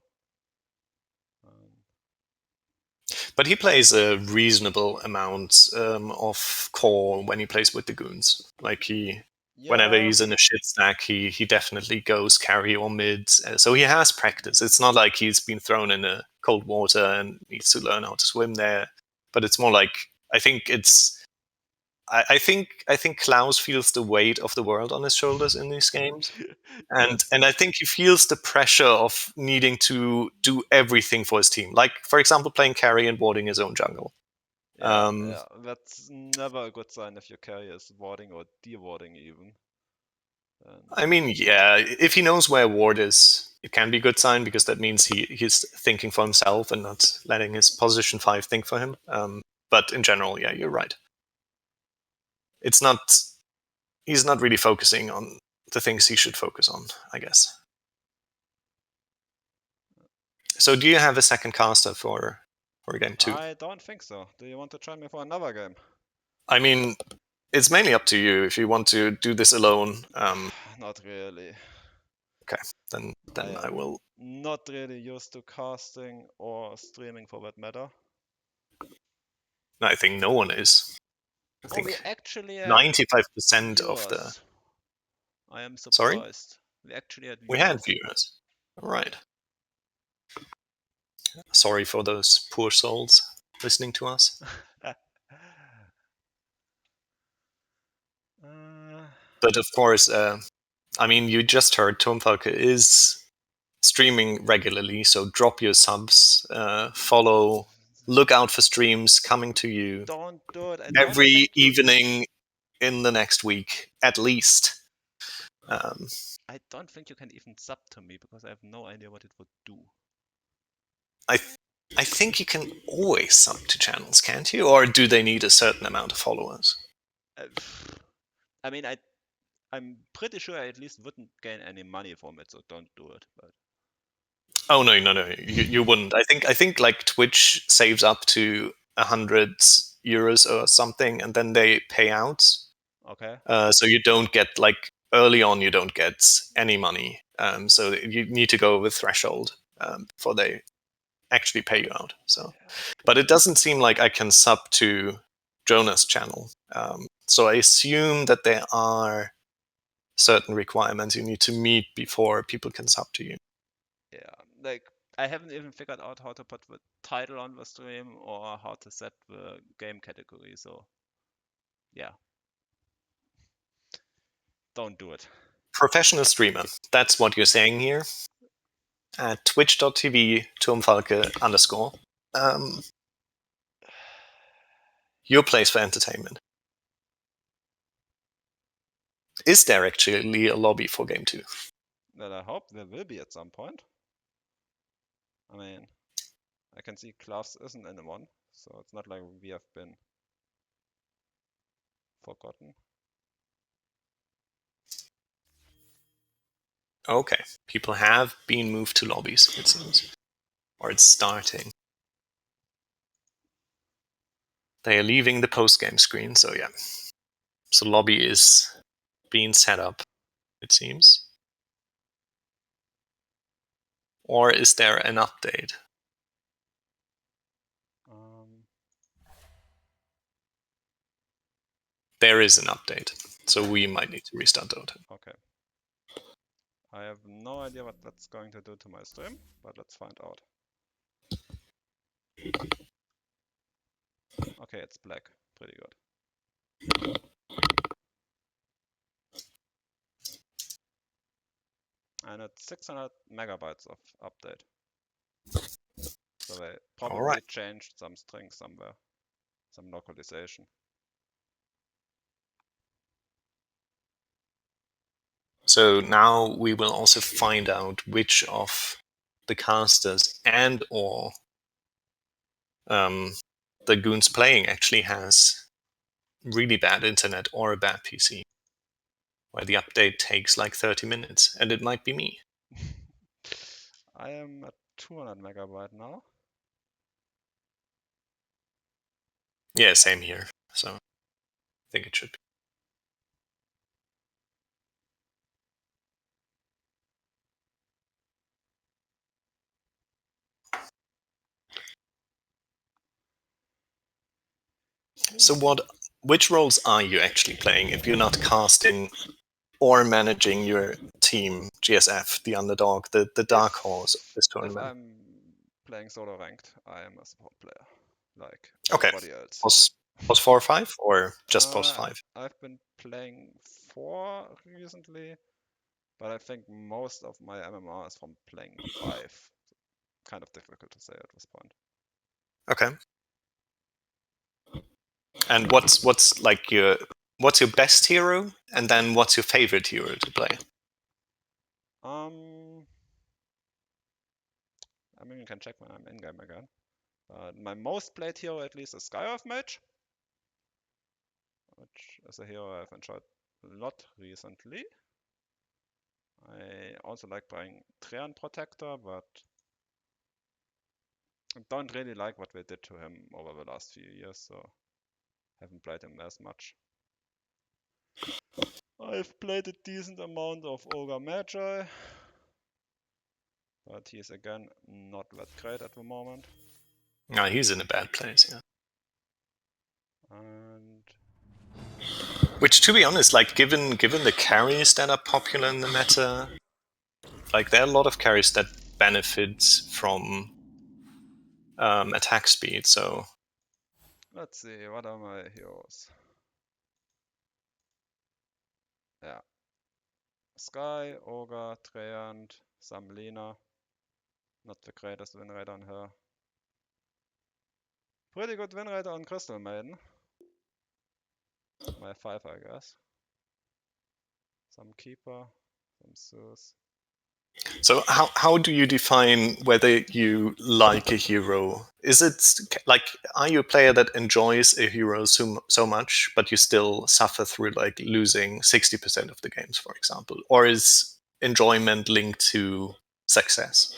But he plays a reasonable amount of core when he plays with the goons. Like whenever he's in a shit stack, he definitely goes carry or mid. So he has practice. It's not like he's been thrown in a cold water and needs to learn how to swim there. But it's more like I think Klaus feels the weight of the world on his shoulders in these games. And I think he feels the pressure of needing to do everything for his team. Like, for example, playing carry and warding his own jungle. Yeah, that's never a good sign if your carry is warding or de-warding even. I mean, yeah, if he knows where ward is, it can be a good sign because that means he's thinking for himself and not letting his position 5 think for him. But in general, yeah, you're right. He's not really focusing on the things he should focus on, I guess. So do you have a second caster for game 2? I don't think so. Do you want to join me for another game? I mean, it's mainly up to you if you want to do this alone. Not really. Okay, then I will. Not really used to casting or streaming for that matter. I think no one is. I think we actually 95% of the. I am surprised. Sorry? We actually had viewers. We had viewers. All right. Sorry for those poor souls listening to us. But of course, I mean, you just heard Turmfalke is streaming regularly, so drop your subs, follow, look out for streams coming to you. Don't do it. Every evening in the next week, at least. I don't think you can even sub to me because I have no idea what it would do. I think you can always sub to channels, can't you? Or do they need a certain amount of followers? I mean, I'm pretty sure I at least wouldn't gain any money from it, so don't do it. But oh no, you wouldn't. I think like Twitch saves up to 100 euros or something, and then they pay out. Okay. So you don't get like early on, you don't get any money. So you need to go over threshold before they actually pay you out. So, but it doesn't seem like I can sub to Jonah's channel. So I assume that there are certain requirements you need to meet before people can sub to you. Yeah, like I haven't even figured out how to put the title on the stream or how to set the game category. So, yeah. Don't do it. Professional streamer. That's what you're saying here. At twitch.tv Turmfalke_. Your place for entertainment. Is there actually a lobby for game 2? Well, I hope there will be at some point. I mean, I can see Klaus isn't in one, so it's not like we have been forgotten. Okay, people have been moved to lobbies, it seems. Or it's starting. They are leaving the post-game screen, so yeah. So lobby is being set up, it seems. Or is there an update? There is an update, so we might need to restart Dota. Okay. I have no idea what that's going to do to my stream, but let's find out. Okay, it's black. Pretty good. And it's 600 megabytes of update. So they probably changed some strings somewhere, some localization. So now we will also find out which of the casters and or the goons playing actually has really bad internet or a bad PC, where the update takes like 30 minutes, and it might be me. I am at 200 megabyte now. Yeah, same here. So I think it should be. So which roles are you actually playing if you're not casting or managing your team, GSF, the underdog, the dark horse of this If tournament? I'm playing solo ranked, I am a support player, like Okay. everybody else. Post 4 or 5, or just post 5? I've been playing 4 recently, but I think most of my MMR is from playing 5. Kind of difficult to say at this point. Okay. And what's your best hero, and then what's your favorite hero to play? I mean, you can check when I'm in-game again. My most played hero, at least, is Sky Mage, which is a hero I've enjoyed a lot recently. I also like playing Treant Protector, but I don't really like what they did to him over the last few years, so haven't played him as much. I've played a decent amount of Ogre Magi, but he's again not that great at the moment. No, he's in a bad place, yeah. And which, to be honest, like given the carries that are popular in the meta, like there are a lot of carries that benefit from attack speed. So let's see, what are my heroes? Yeah. Sky, Ogre, Treant, Samlina. Not the greatest win rate on her. Pretty good win rate on Crystal Maiden. My 5, I guess. Some Keeper, some Zeus. So how do you define whether you like a hero? Is it like, are you a player that enjoys a hero so much, but you still suffer through like losing 60% of the games, for example? Or is enjoyment linked to success?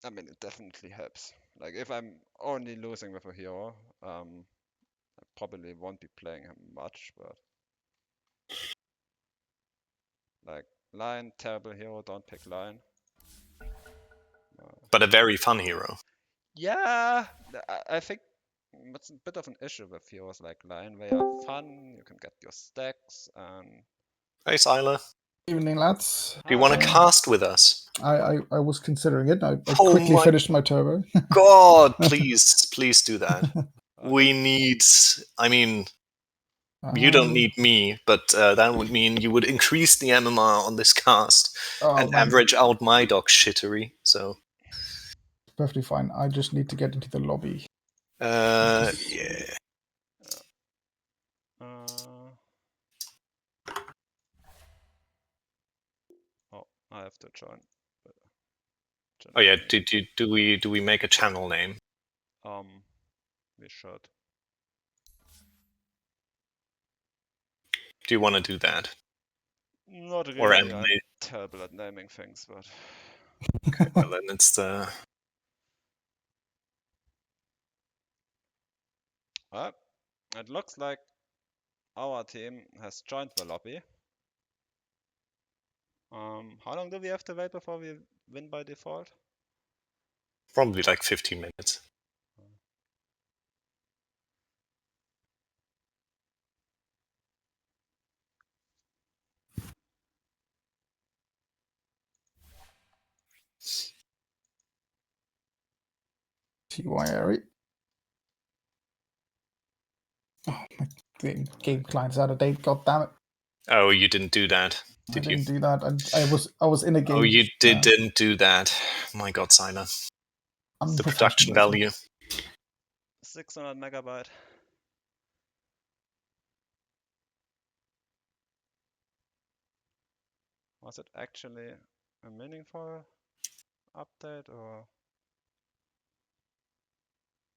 I mean, it definitely helps. Like, if I'm only losing with a hero, I probably won't be playing him much, but... Like, Lion, terrible hero, don't pick Lion. But a very fun hero. Yeah, I think it's a bit of an issue with heroes like Lion. They are fun, you can get your stacks, and... Hey, Syla. Evening, lads. Do you want to cast with us? I was considering it. I quickly finished my turbo. God, please do that. We need... I mean, you don't need me, but that would mean you would increase the MMR on this cast and average out my dog shittery, so... Perfectly fine. I just need to get into the lobby. Yeah. Oh, I have to join. Oh yeah, do we make a channel name? we should. Do you want to do that? Not Or really, I'm emulate? terrible at naming things, but... Okay, well then it's the... Well, it looks like our team has joined the lobby. How long do we have to wait before we win by default? Probably like 15 minutes. TYRE. Oh, my game client's out of date. God damn it! Oh, you didn't do that, did I you? didn't do that. I was in a game. Oh, you didn't do that. My God, Sylar. The production value. 600 megabyte. Was it actually a meaningful update or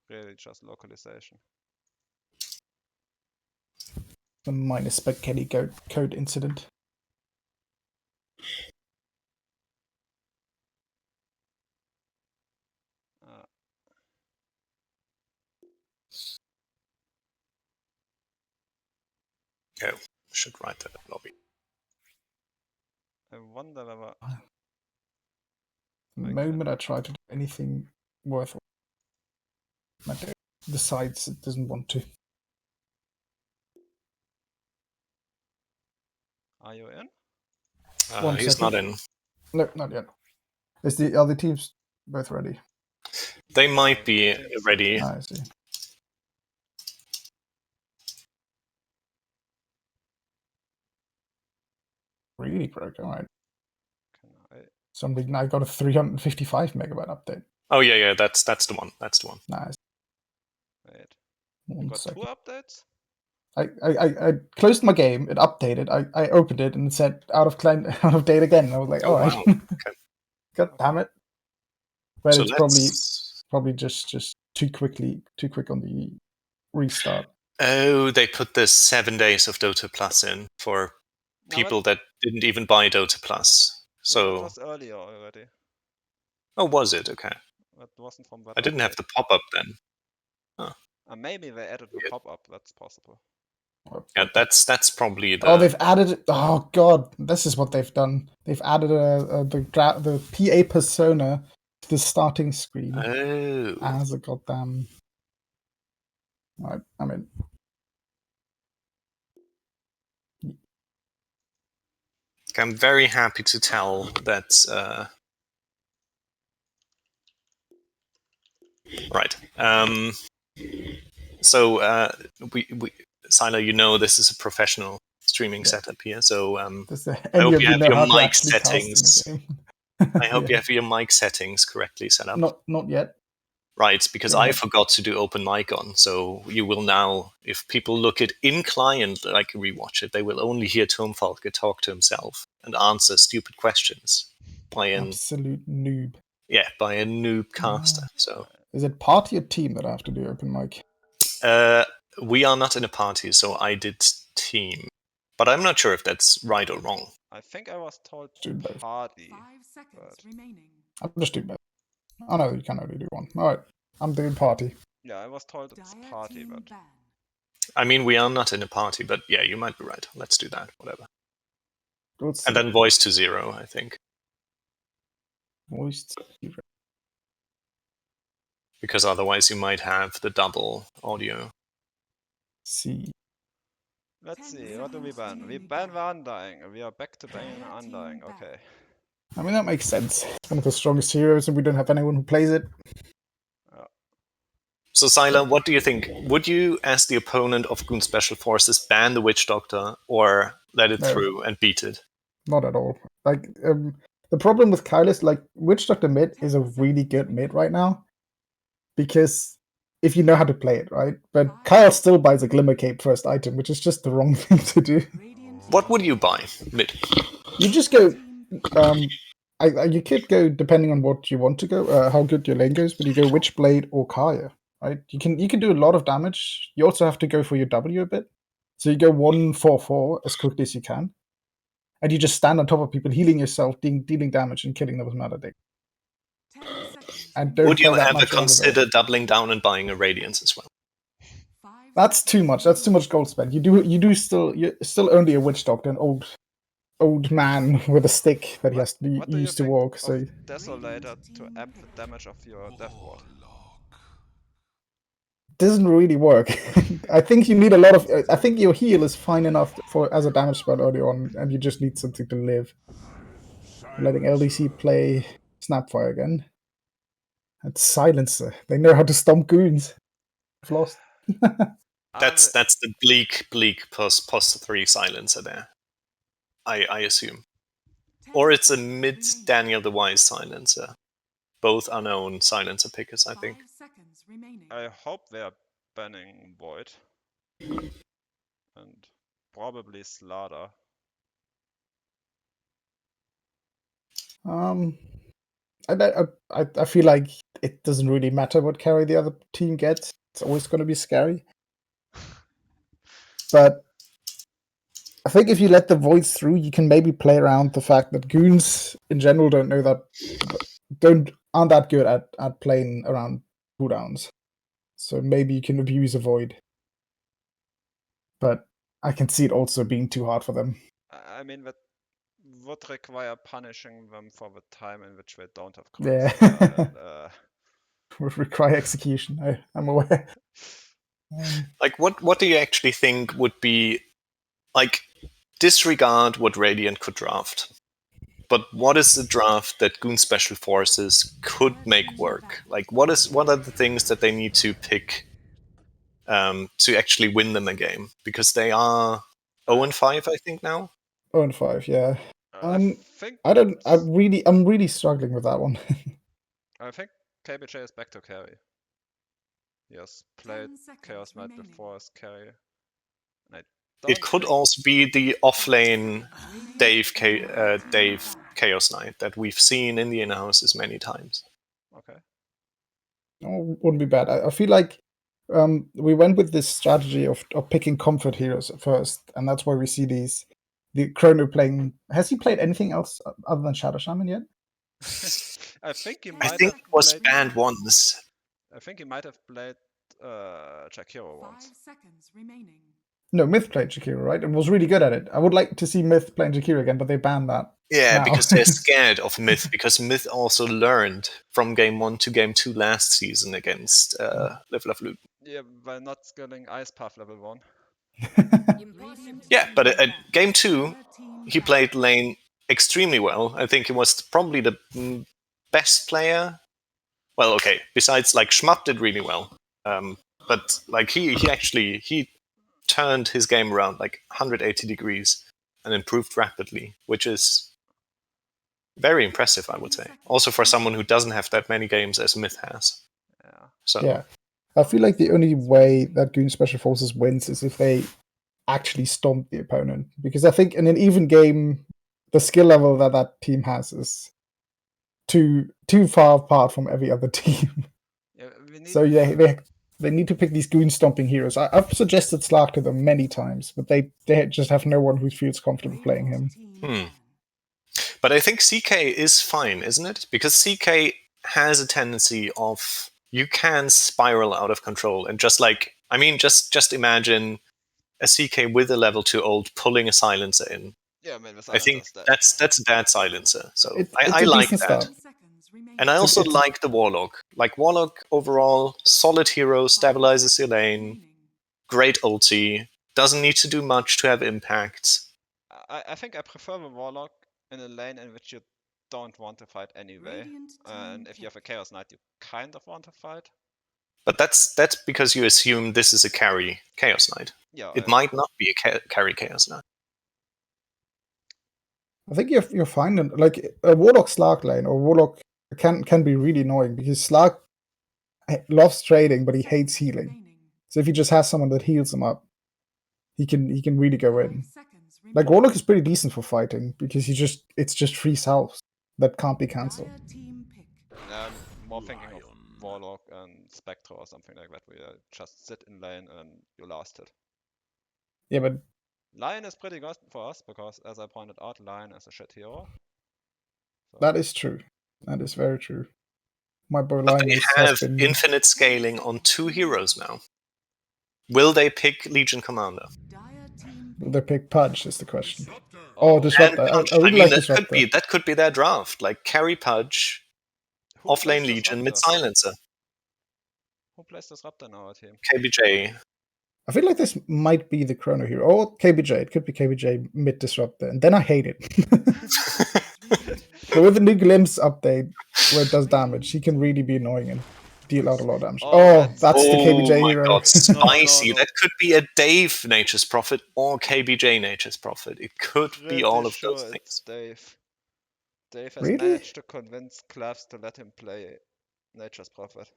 really just localization? The minor spaghetti code incident. Oh, should write that lobby. I wonder whether... The moment I try to do anything worthwhile, it decides it doesn't want to. Are you in? He's not in. No, not yet. Is the other teams both ready? They might be ready. I see. Really broke, alright. Some reason I got a 355 megabyte update. Oh yeah, that's the one. That's the one. Nice. Wait. You got second. 2 updates? I closed my game, it updated, I opened it and it said out of date again. I was like, alright. Wow. Okay. God damn it. But so it's probably just too quick on the restart. Oh, they put the 7 days of Dota Plus in for people that didn't even buy Dota Plus. So it was earlier already. Oh, was it? Okay. That wasn't from that I didn't update. have the pop-up then. Huh. Maybe they added the pop-up, that's possible. Yeah, that's probably the... Oh, they've added... Oh, God. This is what they've done. They've added the PA persona to the starting screen. Oh. As a goddamn... Right, I'm in. I'm very happy to tell that... Right. So, Sylar, you know this is a professional streaming setup here, so I hope you have your mic settings. I hope you have your mic settings correctly set up. Not yet. Right, because I forgot to do open mic on, so you will now, if people look at in-client, like rewatch it, they will only hear Turmfalke talk to himself and answer stupid questions by an absolute noob. Yeah, by a noob caster. So is it party or team that I have to do open mic? We are not in a party, so I did team. But I'm not sure if that's right or wrong. I think I was told party. 5 seconds remaining. I'm just doing both. Oh no, you can only do one. Alright, I'm doing party. Yeah, I was told it's party, but... I mean, we are not in a party, but yeah, you might be right. Let's do that, whatever. And then voice to 0, I think. Voice to 0. Because otherwise you might have the double audio. See. Let's see, what do we ban? We ban the Undying. We are back to banning the Undying, okay. I mean, that makes sense. It's one of the strongest heroes and we don't have anyone who plays it. So, Sylar, what do you think? Would you, as the opponent of Goon Special Forces, ban the Witch Doctor or let it through and beat it? Not at all. Like, the problem with Kyle is, like, Witch Doctor mid is a really good mid right now. Because if you know how to play it, right? But Kyle still buys a Glimmer Cape first item, which is just the wrong thing to do. What would you buy mid? You just go... you could go, depending on what you want to go, how good your lane goes, but you go Witchblade or Kaya. right? You can do a lot of damage. You also have to go for your W a bit. So you go 1-4-4 as quickly as you can. And you just stand on top of people, healing yourself, dealing damage, and killing them with Meta Dig. 10 seconds. And don't Would you play that ever much around the door. consider doubling down and buying a Radiance as well? 5 That's too much. That's too much gold spent. You're still only a witch doctor, an old man with a stick that he has to What do you use to think walk. of So Desolator to amp the damage of your Death Ward? doesn't really work. I think you need a lot of. I think your heal is fine enough for as a damage spell early on, and you just need something to live. Letting LDC play Snapfire again. And Silencer. They know how to stomp goons. I've lost. That's the bleak plus 3 silencer there. I assume. Or it's a mid DanielTheWise silencer. Both unknown silencer pickers, I think. 5 seconds remaining. I hope they are banning Void. And probably Slaughter. I feel like it doesn't really matter what carry the other team gets. It's always going to be scary. But I think if you let the voids through, you can maybe play around the fact that goons in general aren't that good at playing around cooldowns. So maybe you can abuse a void. But I can see it also being too hard for them. I mean, that would require punishing them for the time in which they don't have Yeah. coins. Would require execution. I'm aware. Like, what do you actually think would be, like, disregard what Radiant could draft, but what is the draft that Goon Special Forces could make work? Like, what are the things that they need to pick to actually win them a game? Because they are 0-5, I think now. 0-5, yeah. I think I'm really struggling with that one. I think KBJ is back to carry. He has played 10 seconds Chaos Knight remaining. before as carry. And It could also be the off-lane Dave Chaos Knight that we've seen in the in-houses many times. Okay. No, wouldn't be bad. I feel like we went with this strategy of picking comfort heroes at first, and that's why we see the Chrono playing. Has he played anything else other than Shadow Shaman yet? I think he I might think have it was played, banned once. I think he might have played Jakiro 5 once. seconds remaining. No, Mith played Jakiro, right? And was really good at it. I would like to see Mith playing Jakiro again, but they banned that. Yeah, now. because they're scared of Mith, because Mith also learned from game 1 to game 2 last season against Live Love Loot. Yeah, by not skilling Ice Path level 1. Yeah, but at game 2, he played lane extremely well. I think he was probably the best player. Well, okay, besides like Schmupp did really well. But like he turned his game around like 180 degrees and improved rapidly, which is very impressive, I would say. Also for someone who doesn't have that many games as Mith has. Yeah. So Yeah. I feel like the only way that Goon Special Forces wins is if they actually stomp the opponent. Because I think in an even game, the skill level that team has is too far apart from every other team. Yeah, we need So yeah, they need to pick these goon stomping heroes. I've suggested Slark to them many times, but they just have no one who feels comfortable playing him. But I think CK is fine, isn't it? Because CK has a tendency of you can spiral out of control and just imagine a CK with a level 2 ult pulling a silencer in. Yeah, man, I think that's a bad silencer. So I a like decent that. start. And I also like the Warlock. Like Warlock overall, solid hero, stabilizes your lane, great ulti, doesn't need to do much to have impact. I think I prefer the Warlock in a lane in which you don't want to fight anyway. And if you have a Chaos Knight, you kind of want to fight. But that's because you assume this is a carry Chaos Knight. Yeah, It might not be a carry Chaos Knight. I think you're fine. Like a Warlock Slark lane or Warlock can be really annoying because Slark loves trading, but he hates healing. So if he just has someone that heals him up, he can really go in. Like Warlock is pretty decent for fighting because it's just free salves that can't be cancelled. I'm more thinking of Warlock and Spectre or something like that, where you just sit in lane and you last hit. Yeah, but Lion is pretty good for us because, as I pointed out, Lion is a shit hero. So. that is true. That is very true. My boy But Lion they has have been... infinite scaling on 2 heroes now. Will they pick Legion Commander? Will they pick Pudge is the question. Oh, Disruptor. I really like Disruptor. That could be their draft. Like carry Pudge, who offlane plays Legion, Disruptor? mid Silencer. Who plays Disruptor in our team? KBJ. I feel like this might be the Chrono hero. Or KBJ. It could be KBJ mid Disruptor. And then I hate it. But with the new Glimpse update, where it does damage, he can really be annoying and deal out a lot of damage. That's the KBJ my hero. God, spicy. No. That could be a Dave Nature's Prophet or KBJ Nature's Prophet. It could be all of those things. It's Dave. Dave has Really? managed to convince Clavs to let him play Nature's Prophet.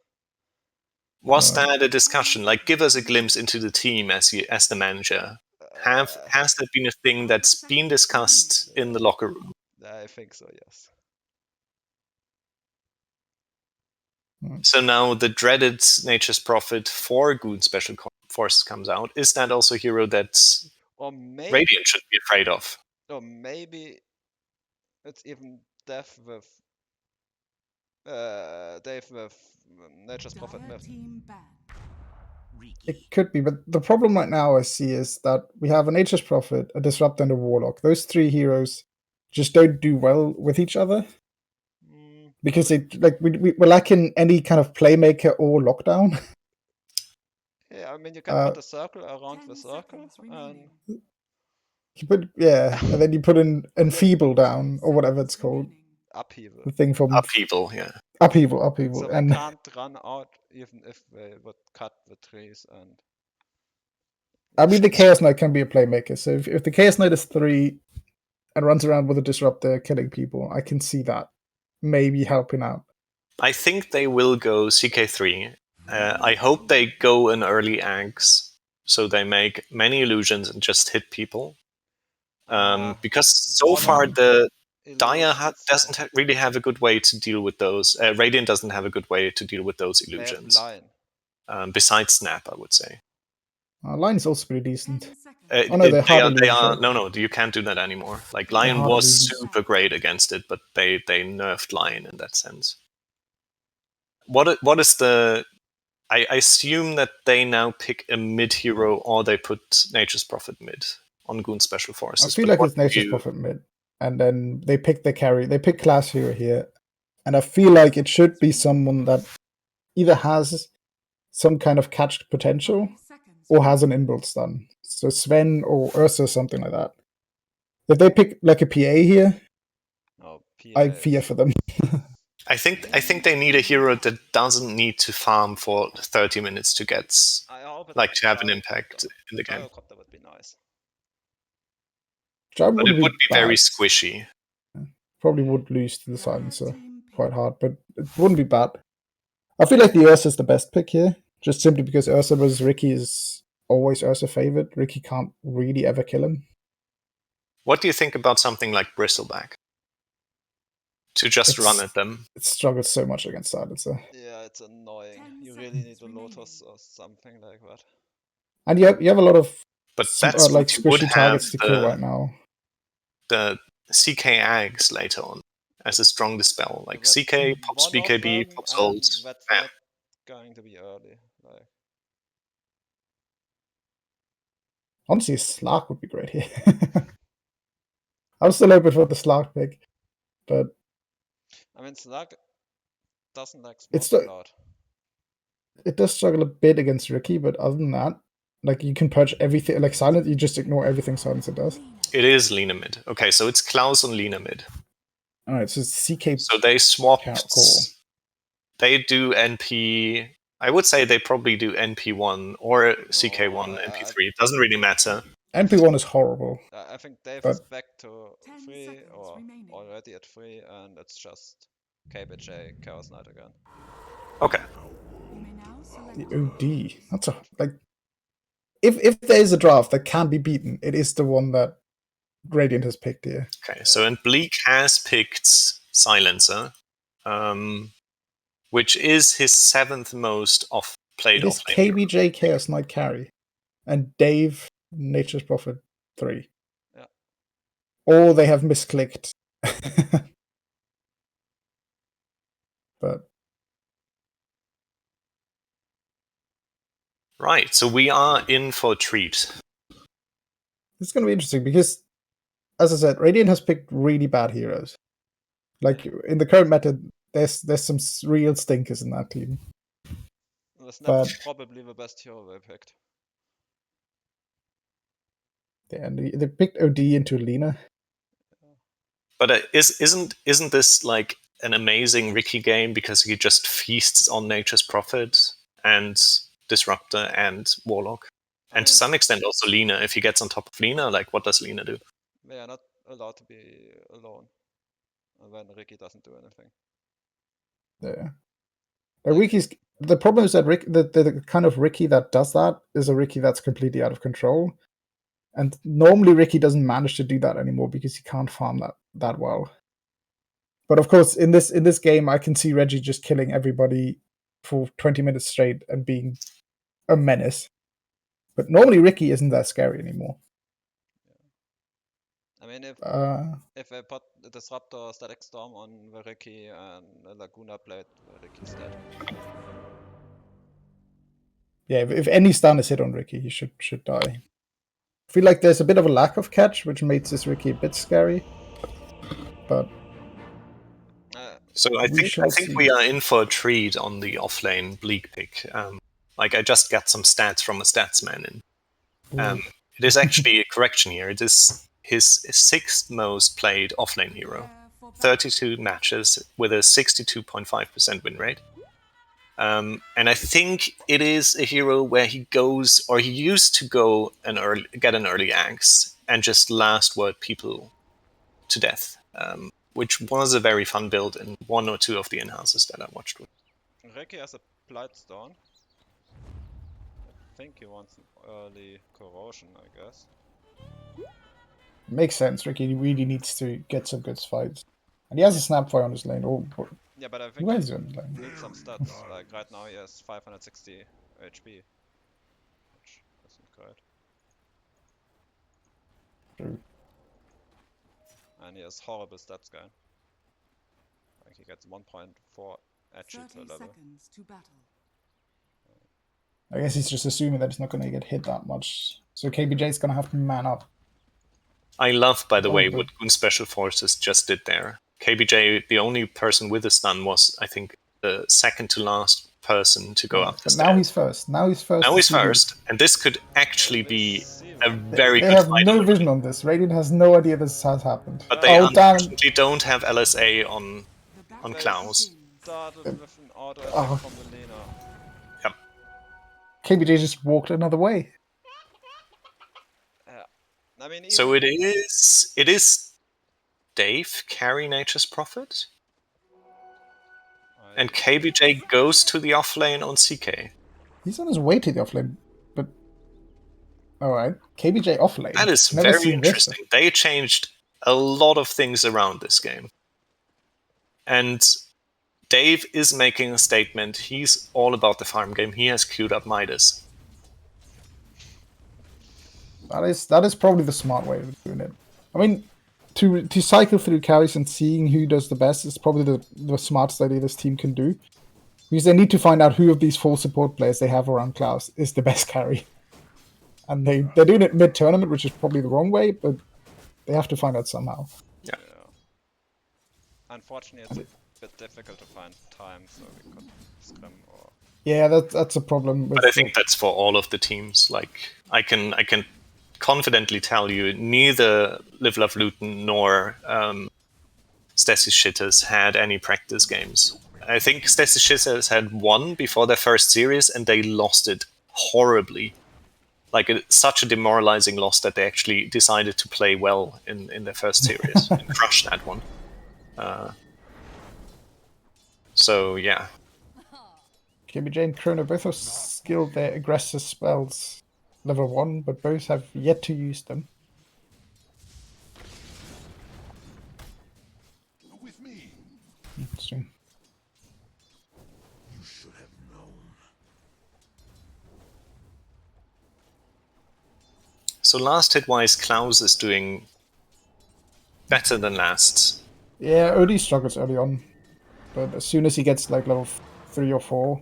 Was that a discussion? Like, give us a glimpse into the team as the manager. Has that been a thing that's been discussed in the locker room? I think so, yes. So now the dreaded Nature's Prophet for Goon Special Forces comes out. Is that also a hero that Radiant should be afraid of? Or maybe it's even Dave with Nature's Prophet Mith. It could be, but the problem right now I see is that we have a Nature's Prophet, a Disruptor, and a Warlock. Those 3 heroes just don't do well with each other. Because we're lacking any kind of playmaker or lockdown. Yeah, I mean, you can put a circle around the circle, and and then you put in Enfeeble down, or whatever it's called. Upheaval. The thing from Upheaval, yeah. Upheaval. So and they can't run out even if they would cut the trees and... I mean, the Chaos Knight can be a playmaker, so if the Chaos Knight is 3 and runs around with a Disruptor killing people, I can see that maybe helping out. I think they will go CK3. I hope they go in early Ags, so they make many illusions and just hit people. Because so far the Dire doesn't really have a good way to deal with those. Radiant doesn't have a good way to deal with those illusions. Besides Snap, I would say. Lion is also pretty decent. No, you can't do that anymore. Like Lion was super great against it, but they nerfed Lion in that sense. What is the... I assume that they now pick a mid hero or they put Nature's Prophet mid on Goon Special Forces. I feel like it's Nature's Prophet mid. And then they pick the carry. They pick class hero here. And I feel like it should be someone that either has some kind of catch potential or has an inbuilt stun. So Sven or Ursa, something like that. If they pick like a PA here, I fear for them. I think they need a hero that doesn't need to farm for 30 minutes to get to have an impact in the game. That would be nice. But it would be very squishy. Probably would lose to the Silencer quite hard, but it wouldn't be bad. I feel like the Ursa is the best pick here, just simply because Ursa versus Ricky is always Ursa favored. Ricky can't really ever kill him. What do you think about something like Bristleback? To just run at them. It struggles so much against Silencer. Yeah, it's annoying. You really need a Lotus or something like that. And you have a lot of squishy targets to kill right now. The CK Ags later on as a strong dispel. Like CK pops BKB, pops ult. That's not going to be early. Honestly, Slark would be great here. I'm still open for the Slark pick, but I mean, Slark doesn't like smoke a lot. It does struggle a bit against Ricky, but other than that, like you can purge everything. Like Silent, you just ignore everything Silencer does. It is Lina mid. Okay, so it's Klaus on Lina mid. Alright, so it's CK. So they swapped. They do NP. I would say they probably do NP1 or CK1, NP3. It doesn't really matter. NP1 is horrible. I think Dave is back to 3 or already at 3, and it's just KBJ Chaos Knight again. Okay. The OD. That's like if there is a draft that can be beaten, it is the one that Radiant has picked here. Okay, so and Bleak has picked Silencer. which is his 7th most played It is offlane hero. KBJ Chaos Knight carry, and Dave Nature's Prophet 3. Yeah. Or they have misclicked. But Right, so we are in for a treat. it's going to be interesting because, as I said, Radiant has picked really bad heroes. Like in the current meta, there's some real stinkers in that team. The Snap But- is probably the best hero they picked. Yeah, and they picked OD into Lina. But isn't this like an amazing Ricky game because he just feasts on Nature's Prophet and Disruptor and Warlock? And to some extent also Lina. If he gets on top of Lina, like what does Lina do? They are not allowed to be alone when Ricky doesn't do anything. Yeah. The problem is that the kind of Ricky that does that is a Ricky that's completely out of control. And normally Ricky doesn't manage to do that anymore because he can't farm that well. But of course, in this game, I can see Reggie just killing everybody for 20 minutes straight and being a menace. But normally Ricky isn't that scary anymore. I mean, if I put the Disruptor Static Storm on the Ricky and a Laguna Blade, the Ricky's dead. Yeah, if any stun is hit on Ricky, he should die. I feel like there's a bit of a lack of catch, which makes this Ricky a bit scary. But so I think we are in for a treat on the offlane Bleak pick. Like I just got some stats from a statsman in. It is actually a correction here. It is his 6th most played offlane hero. 32 matches with a 62.5% win rate. And I think it is a hero where he goes, or he used to go get an early axe and just last word people to death, which was a very fun build in 1 or 2 of the in-houses that I watched with. Ricky has a Blightstone. I think he wants an early corrosion, I guess. Makes sense. Ricky really needs to get some good fights. And he has a Snapfire on his lane. Yeah, but I think he he needs some stats. Like right now he has 560 HP. Which isn't great. True. And he has horrible stats guy. Like he gets 1.4 edgy per level. I guess he's just assuming that he's not going to get hit that much. So KBJ's going to have to man up. I love, by the way, what Goon Special Forces just did there. KBJ, the only person with a stun, was, I think, the second to last person to go up the stairs. Now he's first. Now he's first. And this could actually be a very good fight. fight. They have no vision on this. Radiant has no idea this has happened. But they unfortunately don't have LSA on Klaus. Started with an auto attack from the Lina. Yep. KBJ just walked another way. I mean, so it is Dave carry Nature's Prophet, and KBJ goes to the offlane on CK. He's on his way to the offlane, but alright, KBJ offlane. That is very interesting. They changed a lot of things around this game, and Dave is making a statement. He's all about the farm game. He has queued up Midas. That is probably the smart way of doing it. I mean, to cycle through carries and seeing who does the best is probably the smartest idea this team can do. Because they need to find out who of these 4 support players they have around Klaus is the best carry. And they're doing it mid-tournament, which is probably the wrong way, but they have to find out somehow. Yeah. Unfortunately, it's a bit difficult to find time, so we could scrim or... Yeah, that's a problem. But I think that's for all of the teams. Like, I can confidently tell you, neither Live Love Luton nor Stasis Shitters had any practice games. I think Stasis Shitters had 1 before their first series, and they lost it horribly. Like, such a demoralizing loss that they actually decided to play well in their first series and crush that one. So, yeah. KBJ and Chrono both have skilled their aggressive spells level 1, but both have yet to use them. With me. Interesting. So last hit-wise, Klaus is doing better than last. Yeah, Odie struggles early on, but as soon as he gets like level 3 or 4,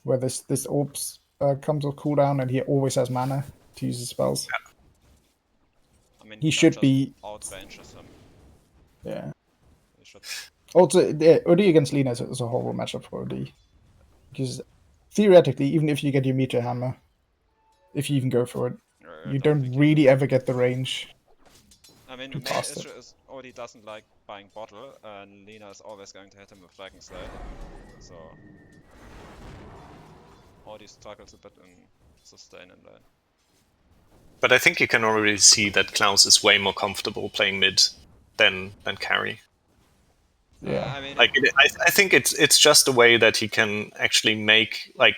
where this orbs comes with cooldown, and he always has mana to use his spells. I mean, He should be outranges him. Yeah. He should. Also, Odie against Lina is a horrible matchup for Odie, because theoretically, even if you get your meteor hammer, if you even go for it, you don't really ever get the range. I mean, to the main cast issue it. is Odie doesn't like buying bottle, and Lina is always going to hit him with Dragon Slade. So Odie struggles a bit in sustain in lane. But I think you can already see that Klaus is way more comfortable playing mid than carry. Yeah. I mean, Like I think it's just a way that he can actually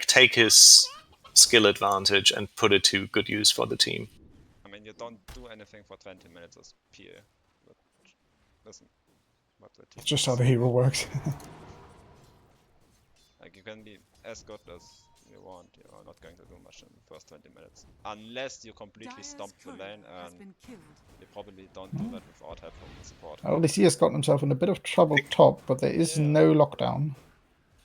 take his skill advantage and put it to good use for the team. I mean, you don't do anything for 20 minutes as PA. But listen, what the team It's just how does. the hero works. Like, you can be as good as you want, you are not going to do much in the first 20 minutes. Unless you completely stomp the lane, and you probably don't do that without help from the support. Well, he has gotten himself in a bit of trouble top, but there is no lockdown.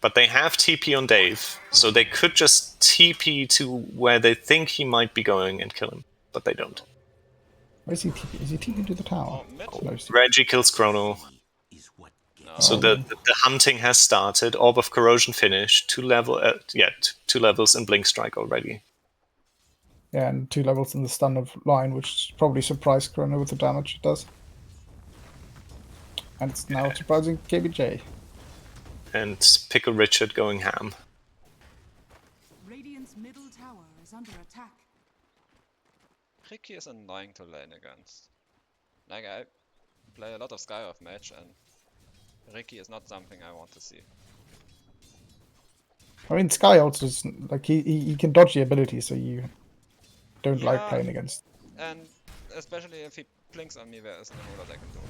But they have TP on Dave, so they could just TP to where they think he might be going and kill him, but they don't. Where is he TP? Is he TP to the tower? Oh, mid? No, Reggie kills Chrono. So the hunting has started. Orb of Corrosion finished. 2 levels in Blink Strike already. Yeah, and 2 levels in the stun of line, which probably surprised Chrono with the damage it does. And it's now surprising KBJ. And Pickle Richard going ham. Radiant's middle tower is under attack. Ricky is annoying to lane against. Like, I play a lot of Skywrath match, and Ricky is not something I want to see. I mean, Sky also is, like, he can dodge the ability, so you don't like playing against. And especially if he blinks on me, there isn't a whole lot I can do.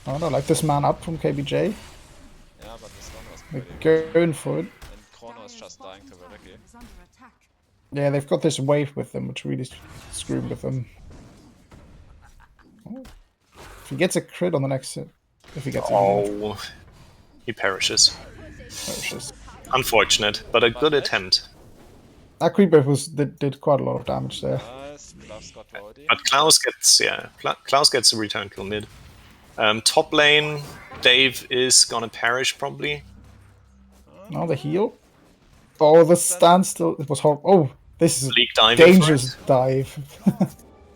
Oh no, like this man up from KBJ. Yeah, but the stun was They're pretty going for it. And Chrono is just dying to the Ricky. Yeah, they've got this wave with them, which really screwed with them. Oh. If he gets a crit on the next hit, if he gets it, he perishes. Unfortunate, but a good attempt. That creeper did quite a lot of damage there. Nice, Klaus got Odie. But Klaus gets a return kill mid. Top lane, Dave is gonna perish probably. Now the heal. Oh, the standstill. It was horrible. Oh, this is a dangerous dive.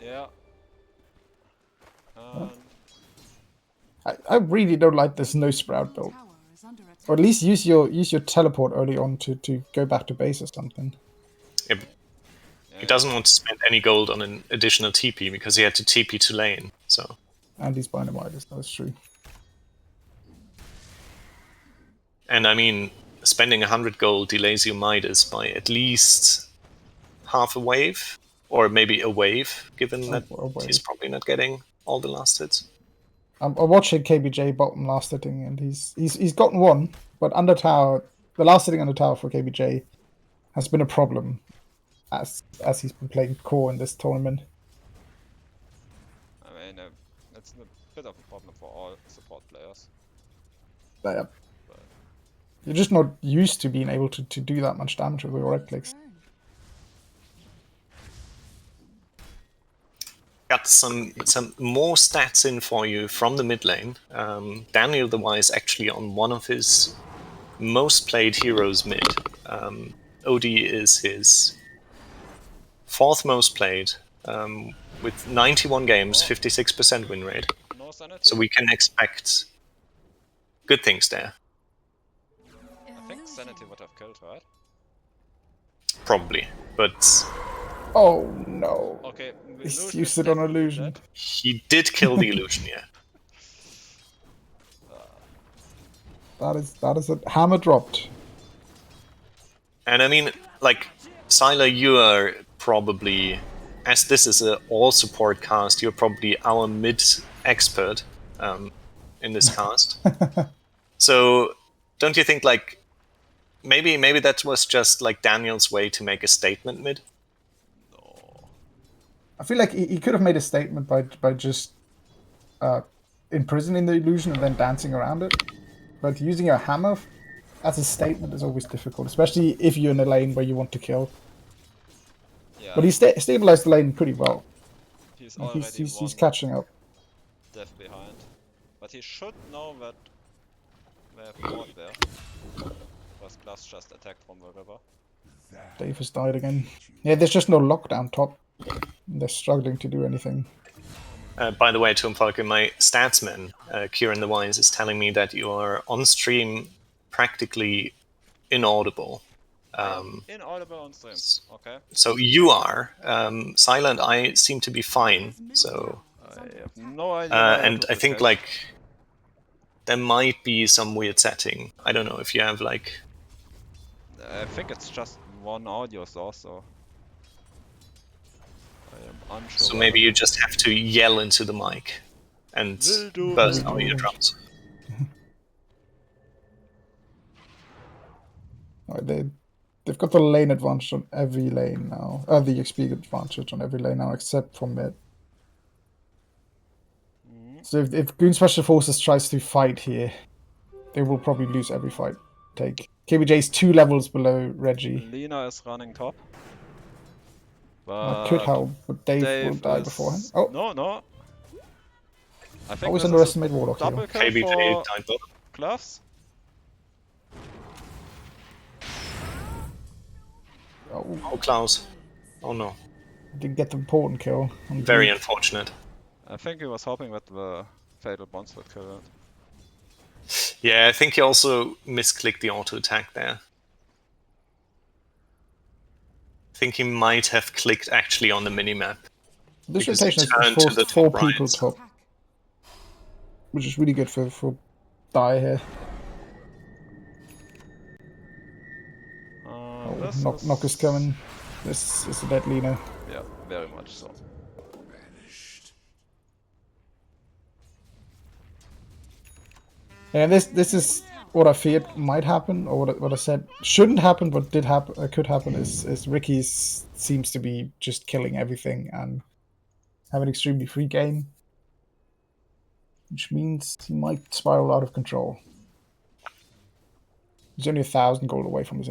Yeah. I really don't like this no sprout build. Or at least use your teleport early on to go back to base or something. Yep. He doesn't want to spend any gold on an additional TP because he had to TP to lane. So. And he's buying a Midas, that's true. And I mean, spending 100 gold delays your Midas by at least half a wave, or maybe a wave, given that he's probably not getting all the last hits. I'm watching KBJ bottom last hitting, and he's gotten one, but under tower, the last hitting under tower for KBJ has been a problem as he's been playing core in this tournament. I mean, it's a bit of a problem for all support players. Yeah. You're just not used to being able to do that much damage with your right clicks. Got some more stats in for you from the mid lane. DanielTheWise actually on one of his most played heroes mid. OD is his 4th most played, with 91 games, 56% win rate. No sanity? So we can expect good things there. I think sanity would have killed, right? Probably, but... Oh no. Okay, he's used it on illusion. He did kill the illusion, yeah. That is a hammer dropped. And I mean, like, Sylar, you are probably, as this is an all-support cast, you're probably our mid-expert in this cast. So, don't you think, like, maybe that was just like Daniel's way to make a statement mid. No. I feel like he could have made a statement by just imprisoning the illusion and then dancing around it. But using a hammer as a statement is always difficult, especially if you're in a lane where you want to kill. Yeah. But he stabilized the lane pretty well. He's Like, already he's catching up. death behind. But he should know that they have ward there. Because Plus just attacked from the river. Dave has died again. Yeah, there's just no lockdown top. They're struggling to do anything. By the way, Turmfalke, my statsman, KyleButtersJr, is telling me that you are on stream practically inaudible. Inaudible on stream, okay. So you are. Silent, I seem to be fine. So, I have no idea. and I think like there might be some weird setting. I don't know if you have like. I think it's just one audio source, so I am unsure. So maybe you just have to yell into the mic and burst our eardrums. They've got the lane advantage on every lane now. The XP advantage on every lane now, except for mid. So if Goon Special Forces tries to fight here, they will probably lose every fight. KBJ's 2 levels below Reggie. Lina is running top. That could help, but Dave will die before him. Oh, No. I think always this is underestimate a Warlock double here. kill KBJ for died bot. Gloves. Oh, Klaus. Oh no. Didn't get the important kill. Very unfortunate. I think he was hoping that the Fatal Bonds would kill it. Yeah, I think he also misclicked the auto attack there. I think he might have clicked actually on the minimap. This because he rotation turned has to the forced 4 top people right. top, which is really good for Dire here. Knock is coming. This is a dead Lina. Yeah, very much so. And this is what I feared might happen, or what I said shouldn't happen, but could happen is Ricky seems to be just killing everything and have an extremely free game, which means he might spiral out of control. He's only 1,000 gold away from his.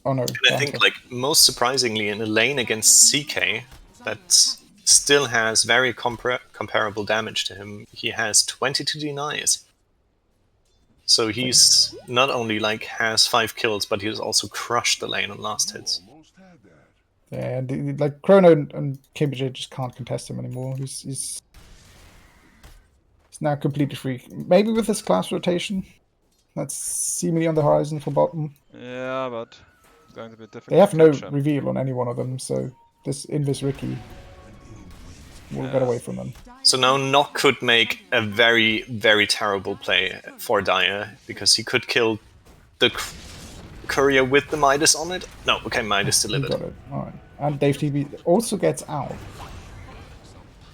Oh no! And I think, like, most surprisingly, in a lane against CK, that still has very comparable damage to him. He has 22 denies. So he's not only like has 5 kills, but he's also crushed the lane on last hits. Yeah, like Chrono and KBJ just can't contest him anymore. He's now completely free. Maybe with his class rotation, that's seemingly on the horizon for bottom. Yeah, but it's going to be difficult. They have no to catch him. reveal on any one of them, so this Ricky will get away from them. So now NochUK could make a very, very terrible play for Dire, because he could kill the courier with the Midas on it. No, okay, Midas He delivered. got it. Alright. And Dave TV also gets out.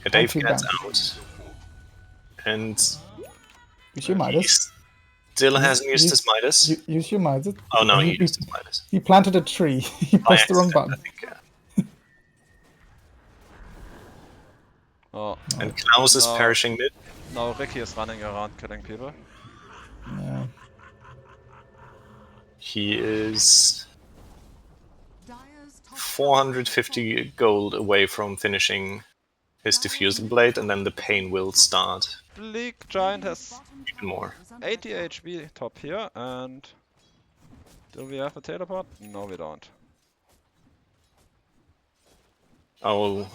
Yeah, Dave Too gets bad. out. And Use your he Midas. still hasn't used his Midas. Use your Midas. Oh no, he used his Midas. He planted a tree. He pressed the wrong button. I think, yeah. Oh, And Klaus is No. perishing mid. now Ricky is running around killing people. Yeah. He is Dire's top 450 gold away from finishing his diffusal blade, and then the pain will start TheBleakGiant has even more. 80 HP top here, and do we have a teleport? No, we don't. Oh,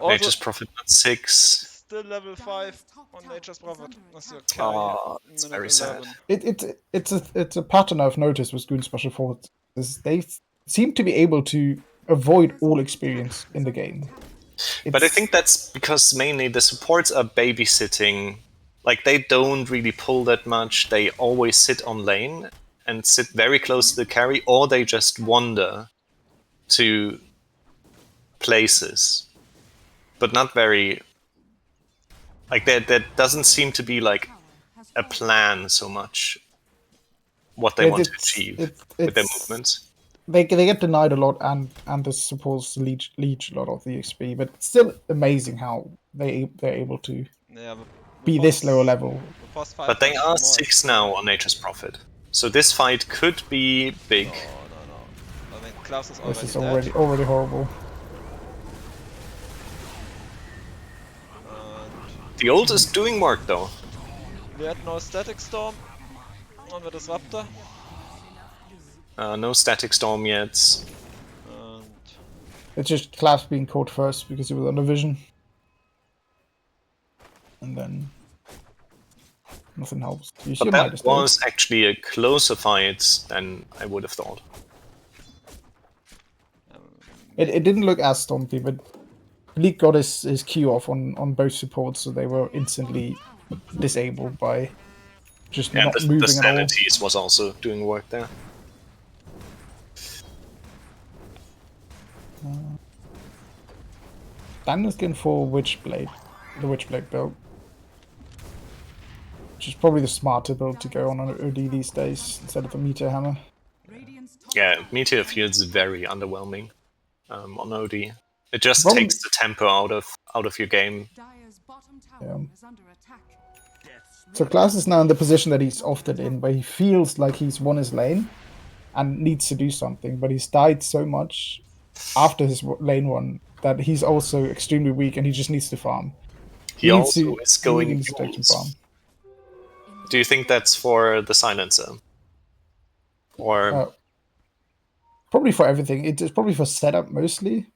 Also, Nature's Prophet at 6. still level 5 on Nature's Prophet. That's your carry. Oh, it's minute very 11. sad. It's a pattern I've noticed with Goon Special Forces. They seem to be able to avoid all experience in the game. But I think that's because mainly the supports are babysitting. Like, they don't really pull that much. They always sit on lane and sit very close to the carry, or they just wander to places. But not very... Like, there doesn't seem to be, like, a plan so much. what they want to achieve with their movements. They get denied a lot, and they're supposed to leech a lot of the XP, but it's still amazing how they're able to be this lower level. But they are 6 now on Nature's Prophet, so this fight could be big. No. I mean, Klaus is already This is already horrible. The ult is doing work though. We had no Static Storm on the Disruptor. No Static Storm yet. And it's just Klaus being caught first because he was under vision. And then nothing helps. But that was actually a closer fight than I would have thought. It didn't look as stompy, but Bleak got his Q off on both supports, so they were instantly disabled by just not moving the at all. Sanities was also doing work there. Daniel's going for Witchblade, the Witchblade build. Which is probably the smarter build to go on an OD these days, instead of the Meteor Hammer. Yeah, Meteor feels very underwhelming on OD. It just takes the tempo out of your game. Yeah. So Klaus is now in the position that he's often in, where he feels like he's won his lane and needs to do something, but he's died so much after his lane run that he's also extremely weak and he just needs to farm. He also is going farm. Do you think that's for the silencer? Or probably for everything. It's probably for setup mostly,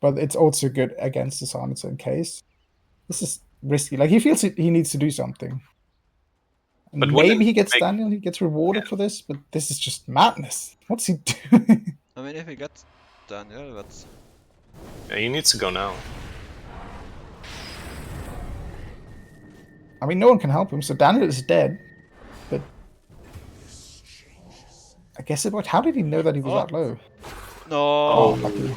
but it's also good against the silencer in case. This is risky. Like, he feels he needs to do something. And but maybe he gets Daniel, he gets rewarded for this, but this is just madness. What's he doing? I mean, if he gets Daniel, that's... Yeah, he needs to go now. I mean, no one can help him, so Daniel is dead. But I guess it worked. How did he know that he was that low? No. Oh, lucky.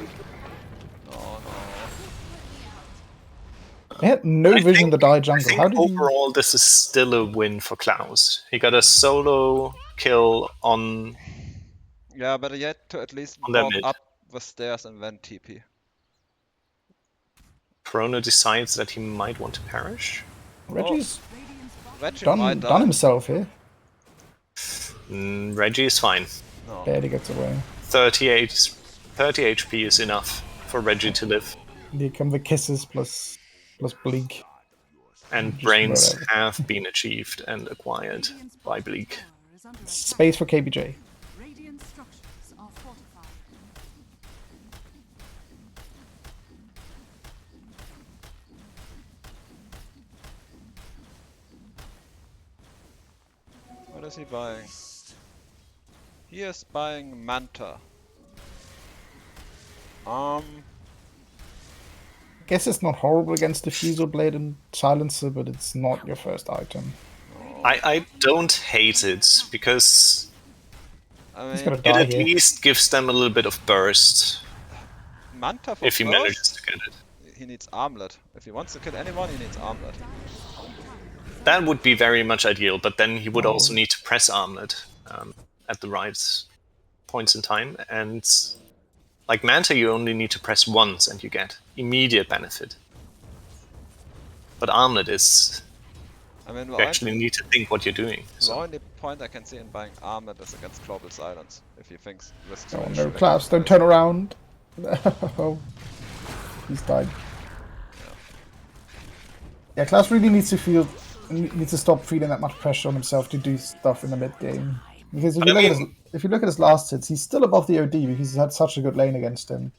They had no vision to die jungle. How did overall this is still a win for Klaus. He got a solo kill on... Yeah, but he had to at least walk up the stairs and then TP. Chrono decides that he might want to perish. Reggie's Reggie done himself here. Reggie is fine. No. Barely gets away. 30 HP is enough for Reggie to live. Here come the kisses plus Bleak. And brains have been achieved and acquired by Bleak. Space for KBJ. What is he buying? He is buying Manta. I guess it's not horrible against Diffusal Blade and Silencer, but it's not your first item. I don't hate it, because I mean, it at least gives them a little bit of burst. Manta for if he manages to get it. He needs Armlet. If he wants to kill anyone, he needs Armlet. That would be very much ideal, but then he would also need to press Armlet at the right points in time, and like Manta you only need to press once and you get immediate benefit. But Armlet is... I mean, you actually need to think what you're doing. The only point I can see in buying Armlet is against Global Silence, if he thinks risks... Oh no, Klaus, don't turn around! He's died. Yeah, Klaus really needs to stop feeling that much pressure on himself to do stuff in the mid game. Because if you look at his last hits, he's still above the OD because he's had such a good lane against him.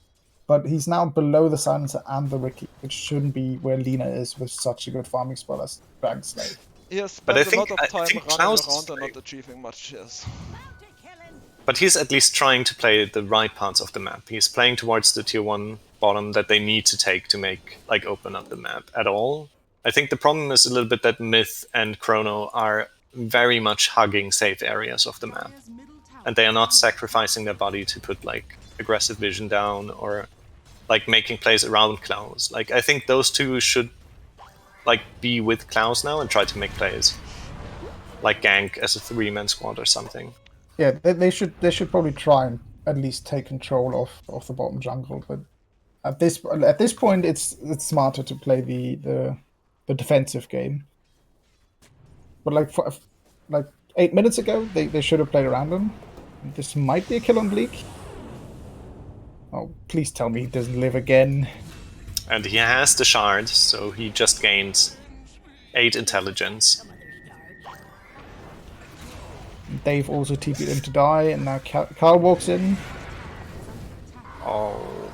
But he's now below the Silencer and the Wiki, which shouldn't be where Lina is with such a good farming spell as Dragon Slave. He has spent a lot of time running around and not achieving much, yes. But he's at least trying to play the right parts of the map. He's playing towards the tier 1 bottom that they need to take to make, like, open up the map at all. I think the problem is a little bit that Mith and Chrono are very much hugging safe areas of the map. And they are not sacrificing their body to put, like, aggressive vision down or, like, making plays around Klaus. Like, I think those two should, like, be with Klaus now and try to make plays. Like gank as a 3-man squad or something. Yeah, they should probably try and at least take control of the bottom jungle. But at this point, it's smarter to play the defensive game. But like 8 minutes ago, they should have played around him. This might be a kill on Bleak. Oh, please tell me he doesn't live again. And he has the shard, so he just gained 8 intelligence. Dave also TP'd him to die, and now Kyle walks in. Oh,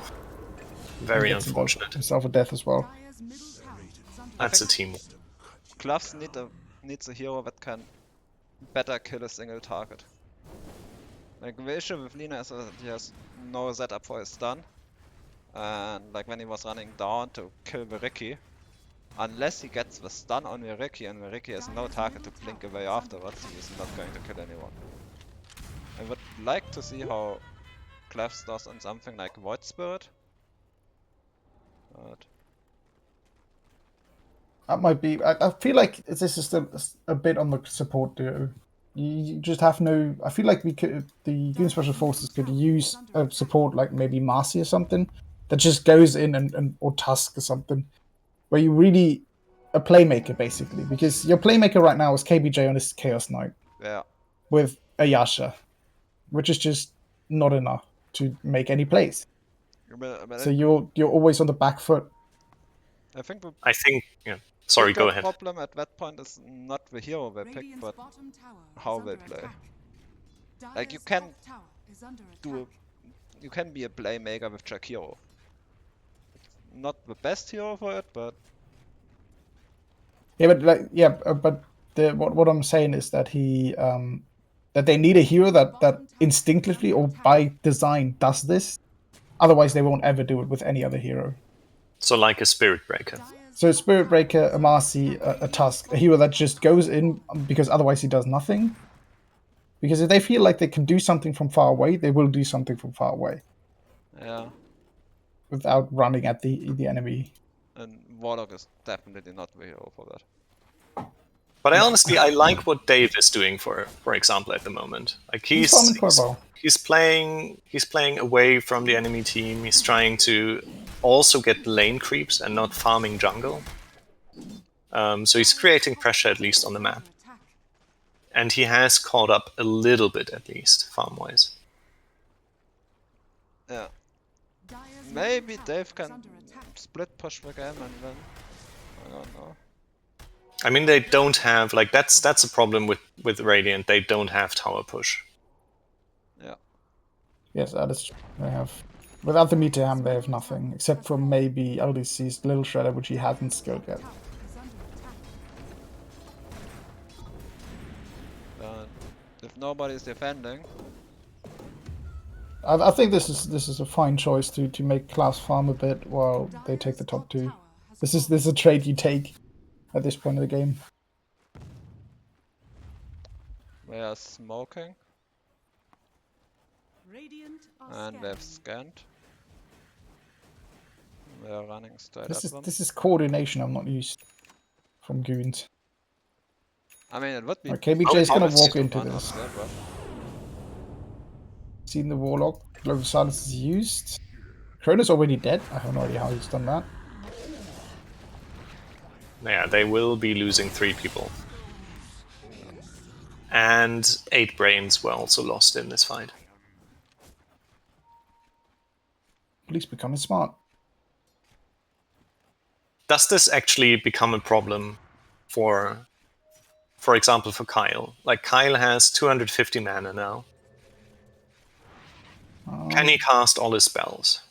very unfortunate. Himself a death as well. Dire's middle tower is under That's a team. Gloves needs a hero that can better kill a single target. Like the issue with Lina is that he has no setup for his stun. And like when he was running down to kill Veriki, unless he gets the stun on Veriki and Veriki has no target to blink away afterwards, he is not going to kill anyone. I would like to see how Clefs does on something like Void Spirit. But That might be. I feel like this is still a bit on the support duo. You just have no. I feel like the Goon Special Forces could use a support like maybe Marcy or something that just goes in and or Tusk or something, where you really a playmaker basically, because your playmaker right now is KBJ on his Chaos Knight yeah, with a Yasha, which is just not enough to make any plays. So you're always on the back foot. I think Yeah. Sorry, go the ahead. problem at that point is not the hero they pick, Radiant's but bottom tower is how under they play. attack. Like, you Dire's can top tower is under do attack. you can be a playmaker with Jakiro. Not the best hero for it, but Yeah, but what I'm saying is that that they need a hero that instinctively or by design does this. Otherwise, they won't ever do it with any other hero. So like a Spirit Breaker. Dire's So Spirit Breaker, a Marcy, a Tusk, a hero that just goes in because otherwise he does nothing. Because if they feel like they can do something from far away, they will do something from far away yeah. without running at the enemy. And Warlock is definitely not the hero for that. But I like what Dave is doing for example at the moment. Like He's farming quite well. he's playing away from the enemy team. He's trying to also get lane creeps and not farming jungle. So he's creating pressure at least on the map. under attack. And he has caught up a little bit at least, farm-wise. Yeah. Dire's Maybe middle Dave tower is can under attack. split push the game and then I don't know. I mean, they don't have, like, that's a problem with Radiant. They don't have tower push. Yeah. Yes, that is true. They have. Without the meter ham, they have nothing except for maybe LDC's Little Shredder, which he hasn't skilled yet. Tower is under attack. But if nobody's defending, I think this is a fine choice to make Klaus farm a bit while they take the top two. This is a trade you take at this point of the game. we are smoking Radiant are and we have scanning. scanned. We are running straight at them. This is coordination I'm not used from Goons. I mean, it would be. KBJ is gonna honest, walk into fun this. after, but Seen the Warlock. Global Silence is used. Chrono's already dead. I have no idea how he's done that. Yeah, they will be losing 3 people. And 8 brains were also lost in this fight. Police becoming smart. Does this actually become a problem for example, for Kyle? Like, Kyle has 250 mana now. Can he cast all his spells?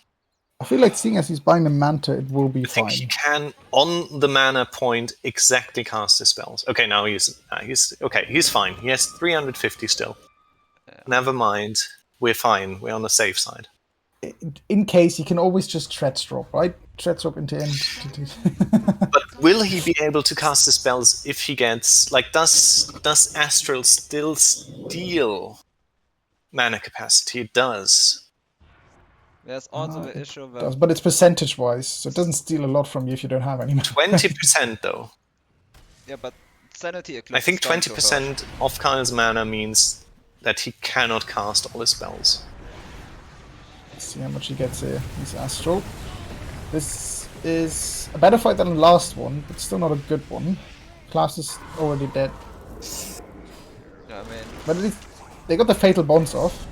I feel like seeing as he's buying the Manta, it will be I think he fine. can, on the mana point, exactly cast his spells. Okay, now he's fine. He has 350 still. Never mind. We're fine. We're on the safe side. In case, you can always just Treads drop, right? Treads drop into end. But will he be able to cast the spells if he gets, like, does Astral still steal mana capacity? It does. there's also the issue It does, that but it's percentage-wise, so it doesn't steal a lot from you if you don't have any. 20% though. yeah, but Sanity I Eclipse think is going to hurt. 20% of Kyle's mana means that he cannot cast all his spells. Let's see how much he gets here. He's Astral. This is a better fight than the last one, but still not a good one. Class is already dead. Yeah, I mean, But at least they got the Fatal Bonds off.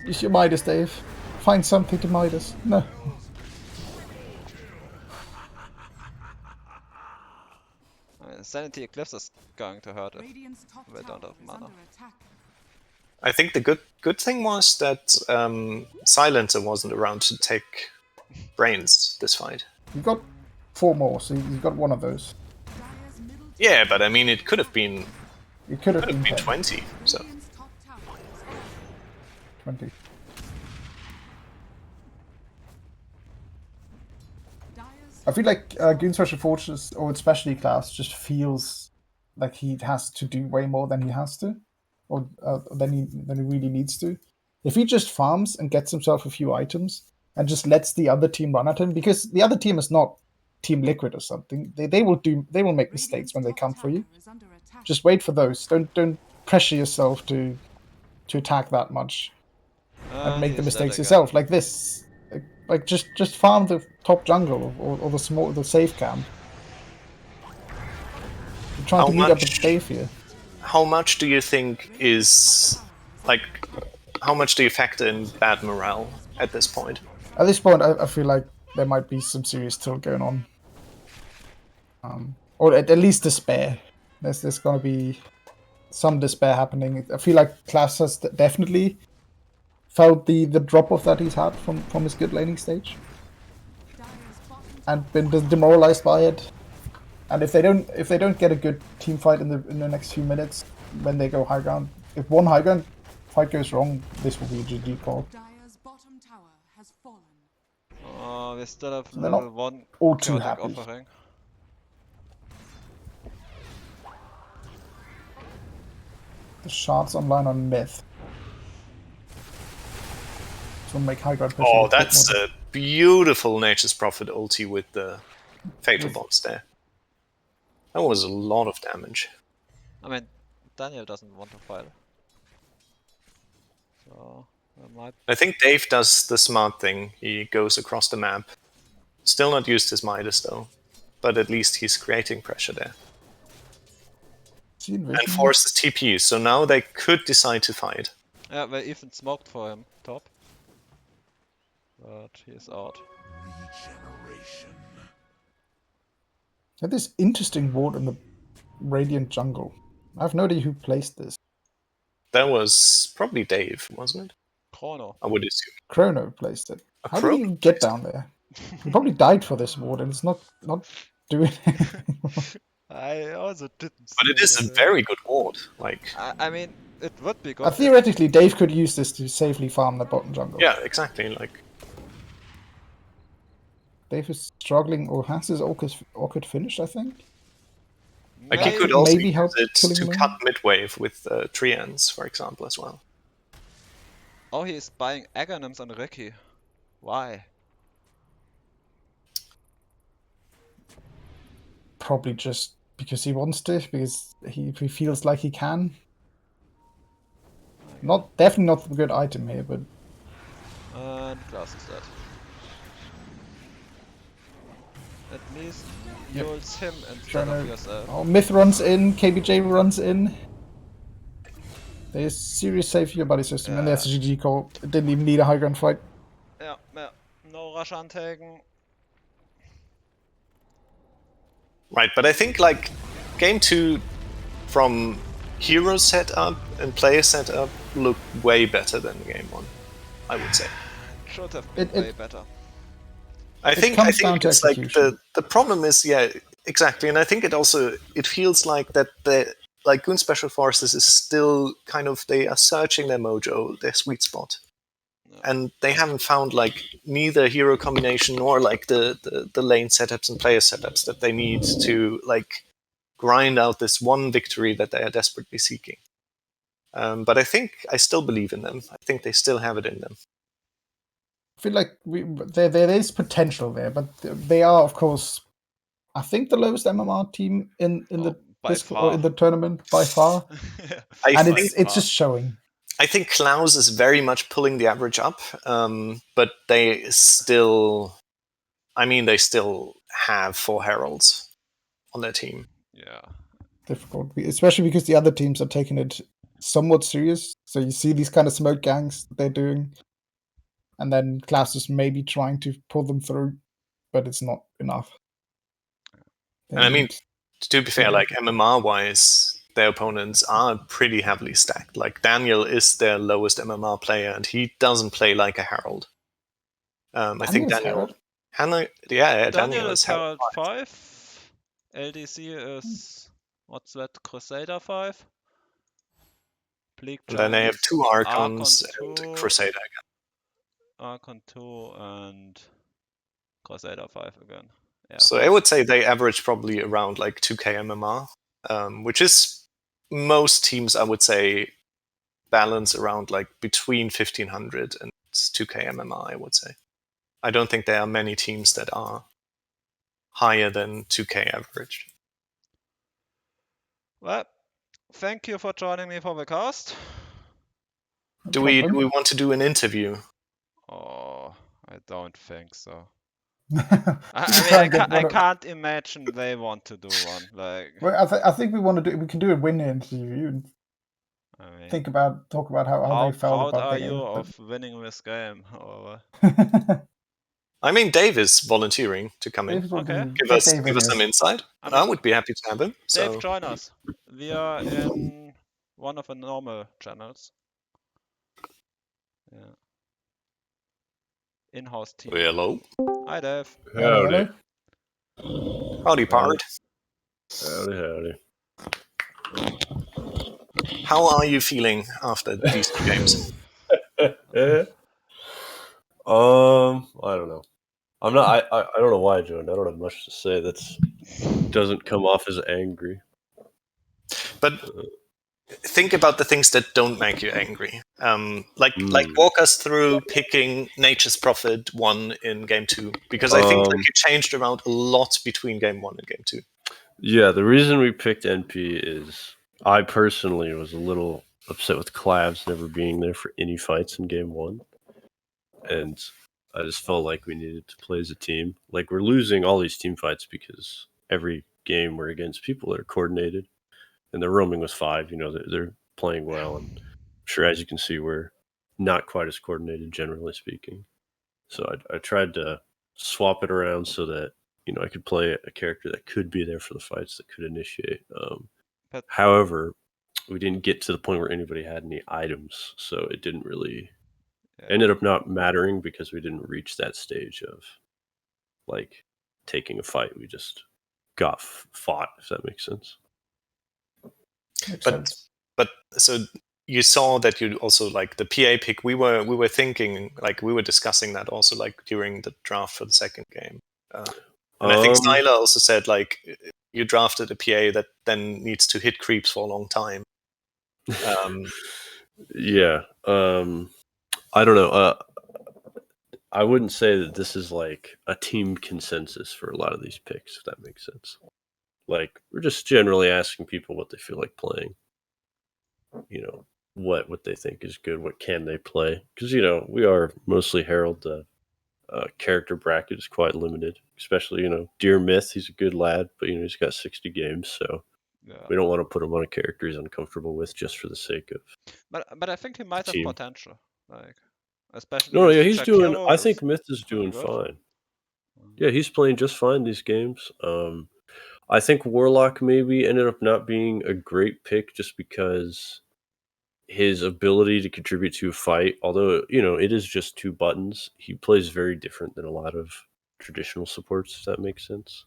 Use your Midas, Dave. Find something to Midas. No. I mean, Sanity Eclipse is going to hurt if Radiant's top they don't tower have is mana. under attack. I think the good thing was that Silencer wasn't around to take Brains this fight. You got 4 more, so you got one of those. Dire's middle tower Yeah, but I mean, it could have been It could have been 10, 20. So Radiant's top tower is under 20. Dire's I feel like Goon Special Forces, or especially class, just feels like he has to do way more than he has to, or than he really needs to. If he just farms and gets himself a few items and just lets the other team run at him, because the other team is not Team Liquid or something. They will make mistakes when they come for you. is under attack. Just wait for those. Don't pressure yourself to attack that much and make the He's dead mistakes again. yourself. Like this, like just farm the top jungle or the safe camp. You're trying How to meet up much- with Dave here. how much do you think is like? How much do you factor in bad morale at this point? At this point, I feel like there might be some serious tilt going on, or at least despair. There's gonna be some despair happening. I feel like Class has definitely felt the drop off that he's had from his good laning stage, Dire's bottom and been demoralized by it. And if they don't get a good team fight in the next few minutes when they go high ground, if one high ground fight goes wrong, this will be a GG call. Dire's bottom tower has fallen. Oh, we still have they're level not 1 all too chaotic happy. offering. The shards online on Mith. So make high ground pressure. Oh, a bit that's more. a beautiful Nature's Prophet ulti with the Fatal Bonds there. That was a lot of damage. I mean, Daniel doesn't want to fight. So, I might. I think Dave does the smart thing. He goes across the map. Still not used his Midas though, but at least he's creating pressure there. See in And vision? forces TP, so now they could decide to fight. Yeah, they even smoked for him, top. But he is out. Had this interesting ward in the Radiant jungle. I have no idea who placed this. That was probably Dave, wasn't it? Chrono. I would assume. Chrono placed it. A How did he Chrono even get placed it? down there? He probably died for this ward, and it's not doing anything. I also didn't. But it see is a it. very good ward. Like, I mean, it would be good. if- Theoretically, Dave could use this to safely farm the bottom jungle. yeah, exactly. Like, Dave is struggling, or has his awkward finished, I think. like he Maybe- could also maybe use help it killing to him. cut mid-wave with Treants, for example, as well. Oh, he is buying Aghanims on Ricky. Why? Probably just because he wants to, because he feels like he can. Definitely not a good item here, but And Glass is dead. At least Yep. use him instead Chrono. of yourself. oh, Myth runs in, KBJ runs in. There's serious save for your body system, and Yeah. there's a GG call. It didn't even need a high ground fight. Ja, no rush antaken. Right, but I think like game 2 from hero setup and player setup looked way better than game 1, I would say. Should have been It- way better. I It think comes down to it's like execution. the problem is, yeah, exactly, and I think it feels like that the like Goon Special Forces is still kind of, they are searching their mojo, their sweet spot. No. And they haven't found like neither hero combination nor like the lane setups and player setups that they need to like grind out this one victory that they are desperately seeking. But I still believe in them. I think they still have it in them. I feel like there is potential there, but they are, of course, I think the lowest MMR team in the in the tournament by far. And it's just showing. I think Klaus is very much pulling the average up, but they still have 4 heralds on their team. Yeah. Difficult, especially because the other teams are taking it somewhat serious. So you see these kind of smoke gangs that they're doing, and then Klaus is maybe trying to pull them through, but it's not enough. And I mean, to be fair, like MMR-wise, their opponents are pretty heavily stacked. Like Daniel is their lowest MMR player, and he doesn't play like a herald. I think Daniel is Herald 5. LDC is, what's that, Crusader 5? And then they have 2 Archons and Crusader again. Archon 2 and Crusader 5 again. Yeah. So I would say they average probably around like 2k MMR, which is most teams, I would say, balance around like between 1500 and 2k MMR, I would say. I don't think there are many teams that are higher than 2k average. Well, thank you for joining me for the cast. Do we want to do an interview? Oh, I don't think so. I can't imagine they want to do one. Like, well, I think we want to do. We can do a win interview. And talk about how they felt about the game. How proud are you of winning this game? I mean, Dave is volunteering to come in. Okay. Give us some insight. I would be happy to have him. Dave, join us. We are in one of the normal channels. Yeah. In-house team. Hello. Hi, Dave. Howdy. Howdy, Pard. Howdy. How are you feeling after these 2 games? I don't know. I'm not. I don't know why I joined. I don't have much to say. That doesn't come off as angry. But think about the things that don't make you angry. Like walk us through picking Nature's Prophet 1 in game 2, because I think you changed around a lot between game 1 and game 2. Yeah, the reason we picked NP is I personally was a little upset with Clavs never being there for any fights in game 1, and I just felt like we needed to play as a team. Like, we're losing all these team fights because every game we're against people that are coordinated, and they're roaming with 5. You know, they're playing well, and I'm sure, as you can see, we're not quite as coordinated, generally speaking. So I tried to swap it around so that, you know, I could play a character that could be there for the fights, that could initiate. However, we didn't get to the point where anybody had any items, so it didn't really ended up not mattering because we didn't reach that stage of like taking a fight. We just got fought, if that makes sense. But so you saw that you also like the PA pick. We were thinking, like, we were discussing that also, like, during the draft for the second game. And I think Styler also said, like, you drafted a PA that then needs to hit creeps for a long time. Yeah. I don't know. I wouldn't say that this is like a team consensus for a lot of these picks, if that makes sense. Like, we're just generally asking people what they feel like playing. You know, what they think is good, what can they play. Because, you know, we are mostly Herald. The character bracket is quite limited. Especially, you know, Dear Mith, he's a good lad, but, you know, he's got 60 games, so we don't want to put him on a character he's uncomfortable with just for the sake of. But I think he might have potential, like, especially. No, yeah, he's doing. I think Mith is doing fine. Yeah, he's playing just fine these games. I think Warlock maybe ended up not being a great pick just because his ability to contribute to a fight, although, you know, it is just 2 buttons, he plays very different than a lot of traditional supports, if that makes sense.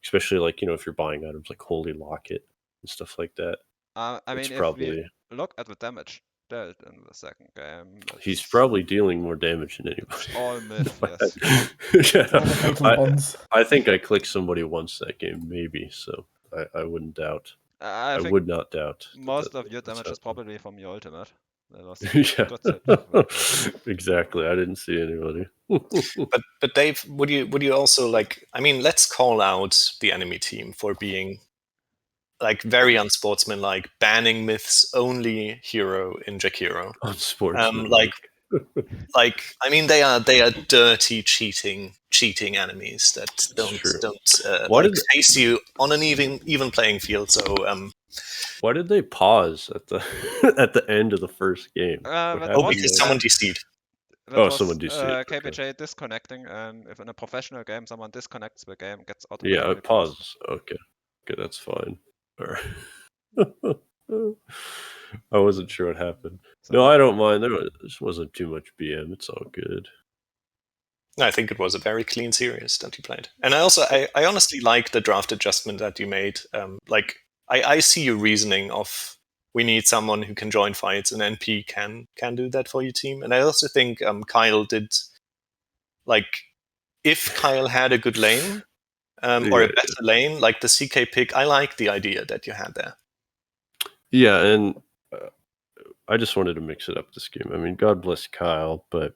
Especially, like, you know, if you're buying items like Holy Locket and stuff like that. I mean, if we look at the damage dealt in the second game, he's probably dealing more damage than anybody. All Myth, yes. Yeah. I think I clicked somebody once that game, maybe, so I wouldn't doubt. I would not doubt. Most of your damage is probably from your ultimate. Exactly. I didn't see anybody. but Dave, would you also, like, I mean, let's call out the enemy team for being like very unsportsmanlike, banning Mith's only hero in Jakiro. Unsportsmanlike. I mean, they are dirty, cheating enemies that don't face you on an even playing field. So why did they pause at the at the end of the first game? Because someone DC'd. Someone DC'd. KBJ disconnecting, and if in a professional game someone disconnects the game, it gets automatically it pauses. Okay, that's fine. All right. I wasn't sure what happened. So, no, I don't mind. There wasn't too much BM. It's all good. I think it was a very clean series that you played. And I honestly like the draft adjustment that you made. I see your reasoning of we need someone who can join fights, and NP can do that for your team. And I also think Kyle did, if Kyle had a good lane, or a better lane, like the CK pick, I like the idea that you had there. Yeah, and I just wanted to mix it up this game. I mean, God bless Kyle, but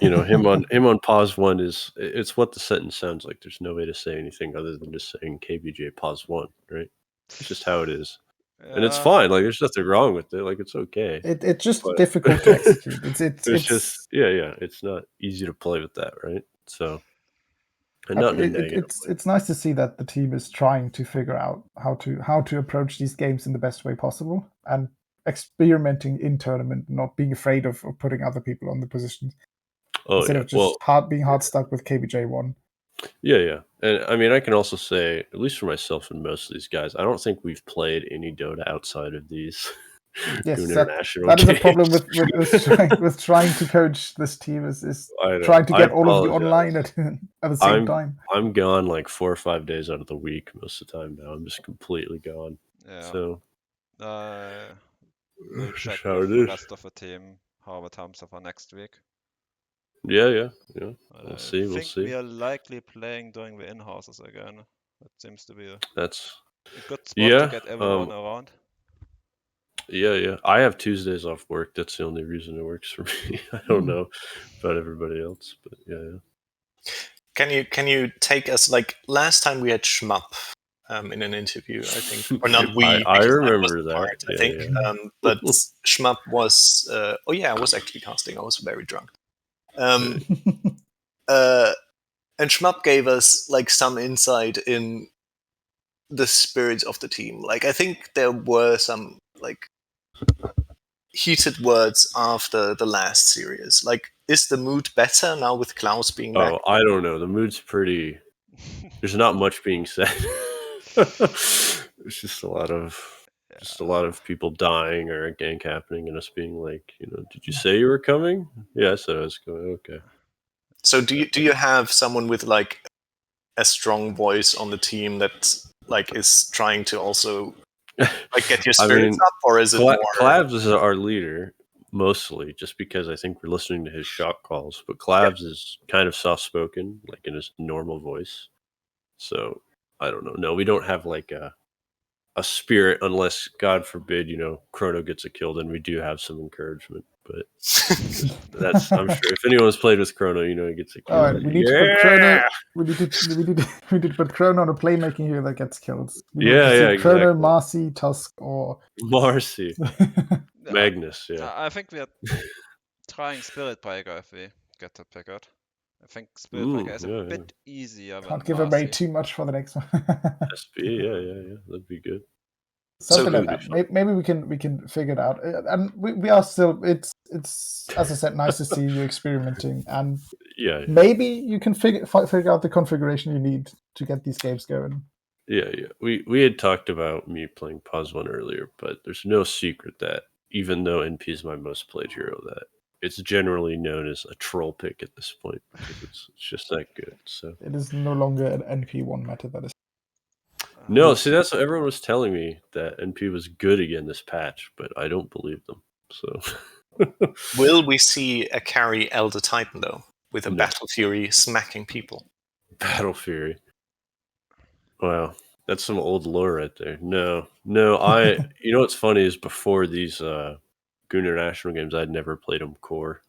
him on pause 1 it's what the sentence sounds like. There's no way to say anything other than just saying KBJ pause 1, right? It's just how it is. And it's fine. Like, there's nothing wrong with it. Like, it's okay. It's just difficult to execute. It's just it's not easy to play with that, right? So, and not it's nice to see that the team is trying to figure out how to approach these games in the best way possible and experimenting in tournament, not being afraid of putting other people on the positions instead of just being hard stuck with KBJ1. Yeah. And I mean, I can also say, at least for myself and most of these guys, I don't think we've played any Dota outside of these Yes, international that is games. a problem with trying to coach this team is trying to get all of you online at the same time. I'm gone like 4 or 5 days out of the week most of the time now. I'm just completely gone. Yeah. So we'll check with the rest of the team how the times are for next week. Yeah. We'll see. We are likely playing during the in-houses again. That seems to be a good spot to get everyone around. Yeah. I have Tuesdays off work. That's the only reason it works for me. I don't know about everybody else, but yeah. Can you take us, like last time we had Shmup in an interview, I think, or not we? I remember that. Part, I think, but Shmup was I was actually casting. I was very drunk. And Shmup gave us like some insight in the spirit of the team. Like, I think there were some like heated words after the last series. Like, is the mood better now with Klaus being back? I don't know. The mood's pretty. There's not much being said. It's just a lot of people dying or a gank happening, and us being like, did you say you were coming? Yeah, I said I was coming. Okay. So do you have someone with like a strong voice on the team that like is trying to also like get your spirits up, or is it more... Clavs is our leader mostly, just because I think we're listening to his shot calls. But Clavs is kind of soft spoken, like in his normal voice. So I don't know. No, we don't have like a spirit, unless God forbid, Chrono gets a kill. Then we do have some encouragement. But that's, I'm sure if anyone's played with Chrono, he gets a kill. All right, we need to put Chrono. We need to put Chrono on a playmaking hero that gets killed. Exactly. Chrono, Marcy, Tusk, or Marcy, Magnus. Yeah, I think we are trying Spirit Breaker if we get to pick it. I think Spirit Breaker is a bit easier. Can't give away too much for the next one. SP, yeah, that'd be good. Something like that. Maybe we can figure it out. And we are still. It's as I said, nice to see you experimenting, and maybe you can figure out the configuration you need to get these games going. Yeah. We had talked about me playing Pause 1 earlier, but there's no secret that even though NP is my most played hero, that it's generally known as a troll pick at this point because it's just that good. So it is no longer an NP1 meta that is. No, see, that's what everyone was telling me, that NP was good again this patch, but I don't believe them. So, will we see a carry Elder Titan though, with a Battle Fury smacking people? Battle Fury. Wow, that's some old lore right there. No. I. What's funny is before these Goon International games, I'd never played them core,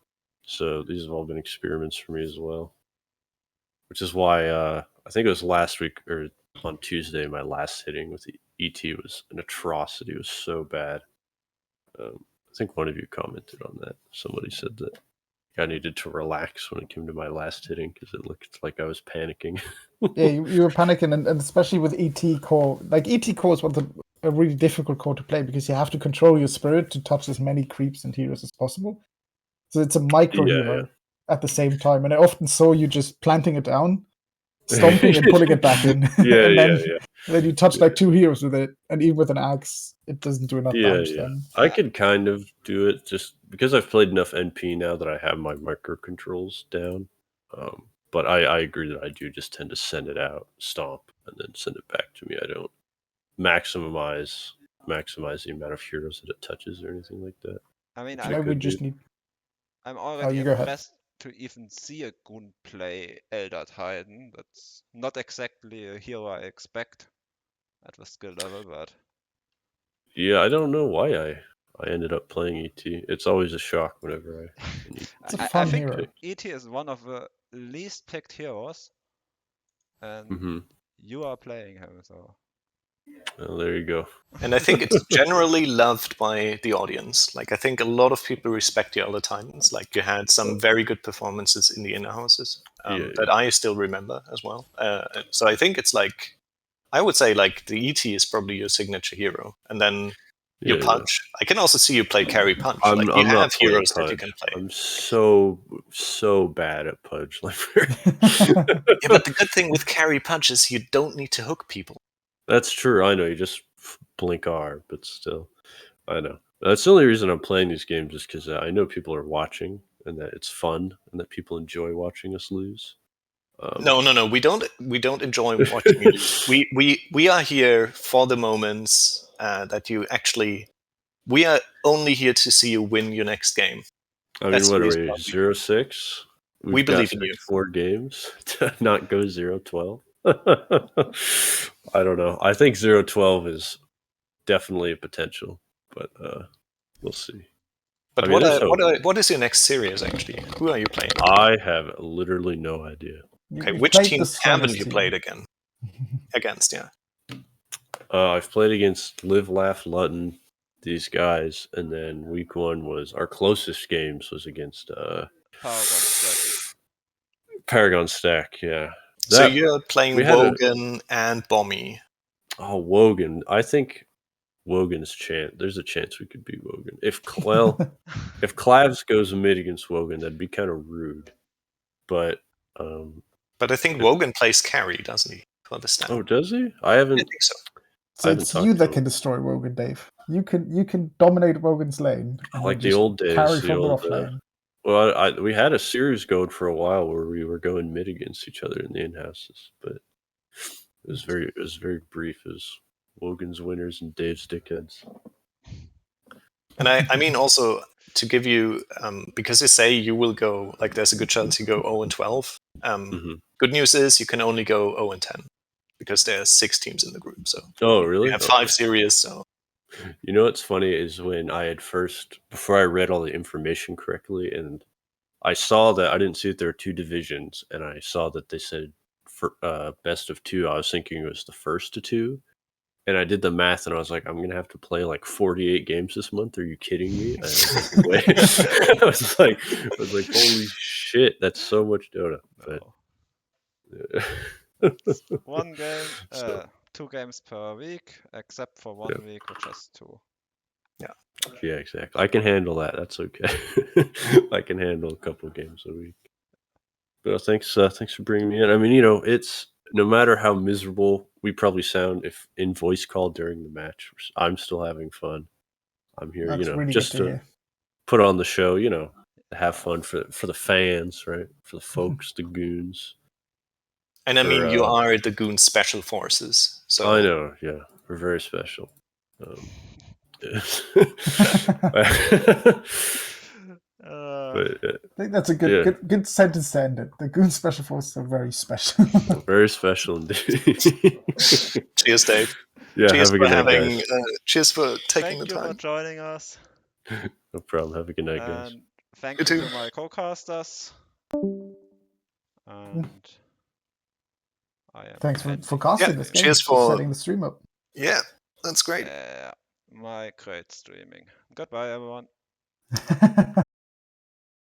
so these have all been experiments for me as well. Which is why I think it was last week or on Tuesday, my last hitting with ET was an atrocity. It was so bad. I think one of you commented on that. Somebody said that I needed to relax when it came to my last hitting because it looked like I was panicking. Yeah, you were panicking, and especially with ET core. Like ET core is a really difficult core to play because you have to control your spirit to touch as many creeps and heroes as possible. So it's a micro hero at the same time, and I often saw you just planting it down, stomping and pulling it back in, and then you touch like 2 heroes with it, and even with an axe, it doesn't do enough damage. Then I could kind of do it just because I've played enough NP now that I have my micro controls down. But I agree that I do just tend to send it out, stomp, and then send it back to me. I don't maximize the amount of heroes that it touches or anything like that. I mean, I'm already impressed to even see a Goon play Elder Titan. That's not exactly a hero I expect at the skill level, but yeah, I don't know why I ended up playing ET. It's always a shock whenever it's a fun hero. ET is one of the least picked heroes, and you are playing him, so. Well, there you go. And I think it's generally loved by the audience. Like, I think a lot of people respect the Elder Titans. Like, you had some very good performances in the inner houses that I still remember as well. So I think it's like, I would say like the ET is probably your signature hero, and then your punch. I can also see you play carry punch. I'm you not have heroes punch. that you can play. I'm so bad at punch. Yeah, but the good thing with carry punch is you don't need to hook people. That's true. I know you just blink R, but still, I know. That's the only reason I'm playing these games is because I know people are watching and that it's fun and that people enjoy watching us lose. No. We don't enjoy watching you lose. We are here for the moments that you actually. We are only here to see you win your next game. I mean, what are we? 0-6. We believe in you. 4 games to not go 0-12. I don't know. I think 0-12 is definitely a potential, but we'll see. But what is your next series actually? Who are you playing? I have literally no idea. Okay, which teams haven't you played against? Yeah. I've played against Live, Laugh, Lutton, these guys, and then week 1 was our closest games was against Paragon Stack, yeah. So you're playing Wogan and Bommy. Oh, Wogan. I think Wogan's chance. There's a chance we could beat Wogan. If Clavs goes mid against Wogan, that'd be kind of rude. But I think Wogan plays carry, doesn't he? For the stand. Oh, does he? I think so. So it's you that can destroy Wogan, Dave. You can dominate Wogan's lane. Like the old days. Carry from the off lane. Well, we had a series going for a while where we were going mid against each other in the in-houses, but it was very brief as Wogan's winners and Dave's dickheads. And I mean also to give you because you say you will go like there's a good chance you go 0-12. Good news is you can only go 0-10 because there's 6 teams in the group. So really? You have 5 series. So you know what's funny is when I had before I read all the information correctly, and I saw that I didn't see that there were 2 divisions, and I saw that they said for best of 2. I was thinking it was the first to 2. And I did the math, and I was like, I'm going to have to play like 48 games this month. Are you kidding me? I was like, holy shit, that's so much Dota. But, 1 game, 2 games per week, except for 1 week, which is 2. Yeah, exactly. I can handle that. That's okay. I can handle a couple games a week. But thanks for bringing me in. I mean, it's no matter how miserable we probably sound if in voice call during the match, I'm still having fun. I'm here, really just to put on the show, have fun for the fans, right? For the folks, the goons. And I mean, you are the Goon Special Forces. So I know, yeah, we're very special. I think that's a good sentence to end it. The Goon Special Forces are very special. Very special indeed. Cheers, Dave. Yeah, cheers have a good night, guys. Cheers for taking the time. Thank you for joining us. No problem. Have a good night, guys. And thank you to my co-casters. And thanks for casting this game. Cheers for setting the stream up. Yeah. That's great. Yeah, my great streaming. Goodbye, everyone.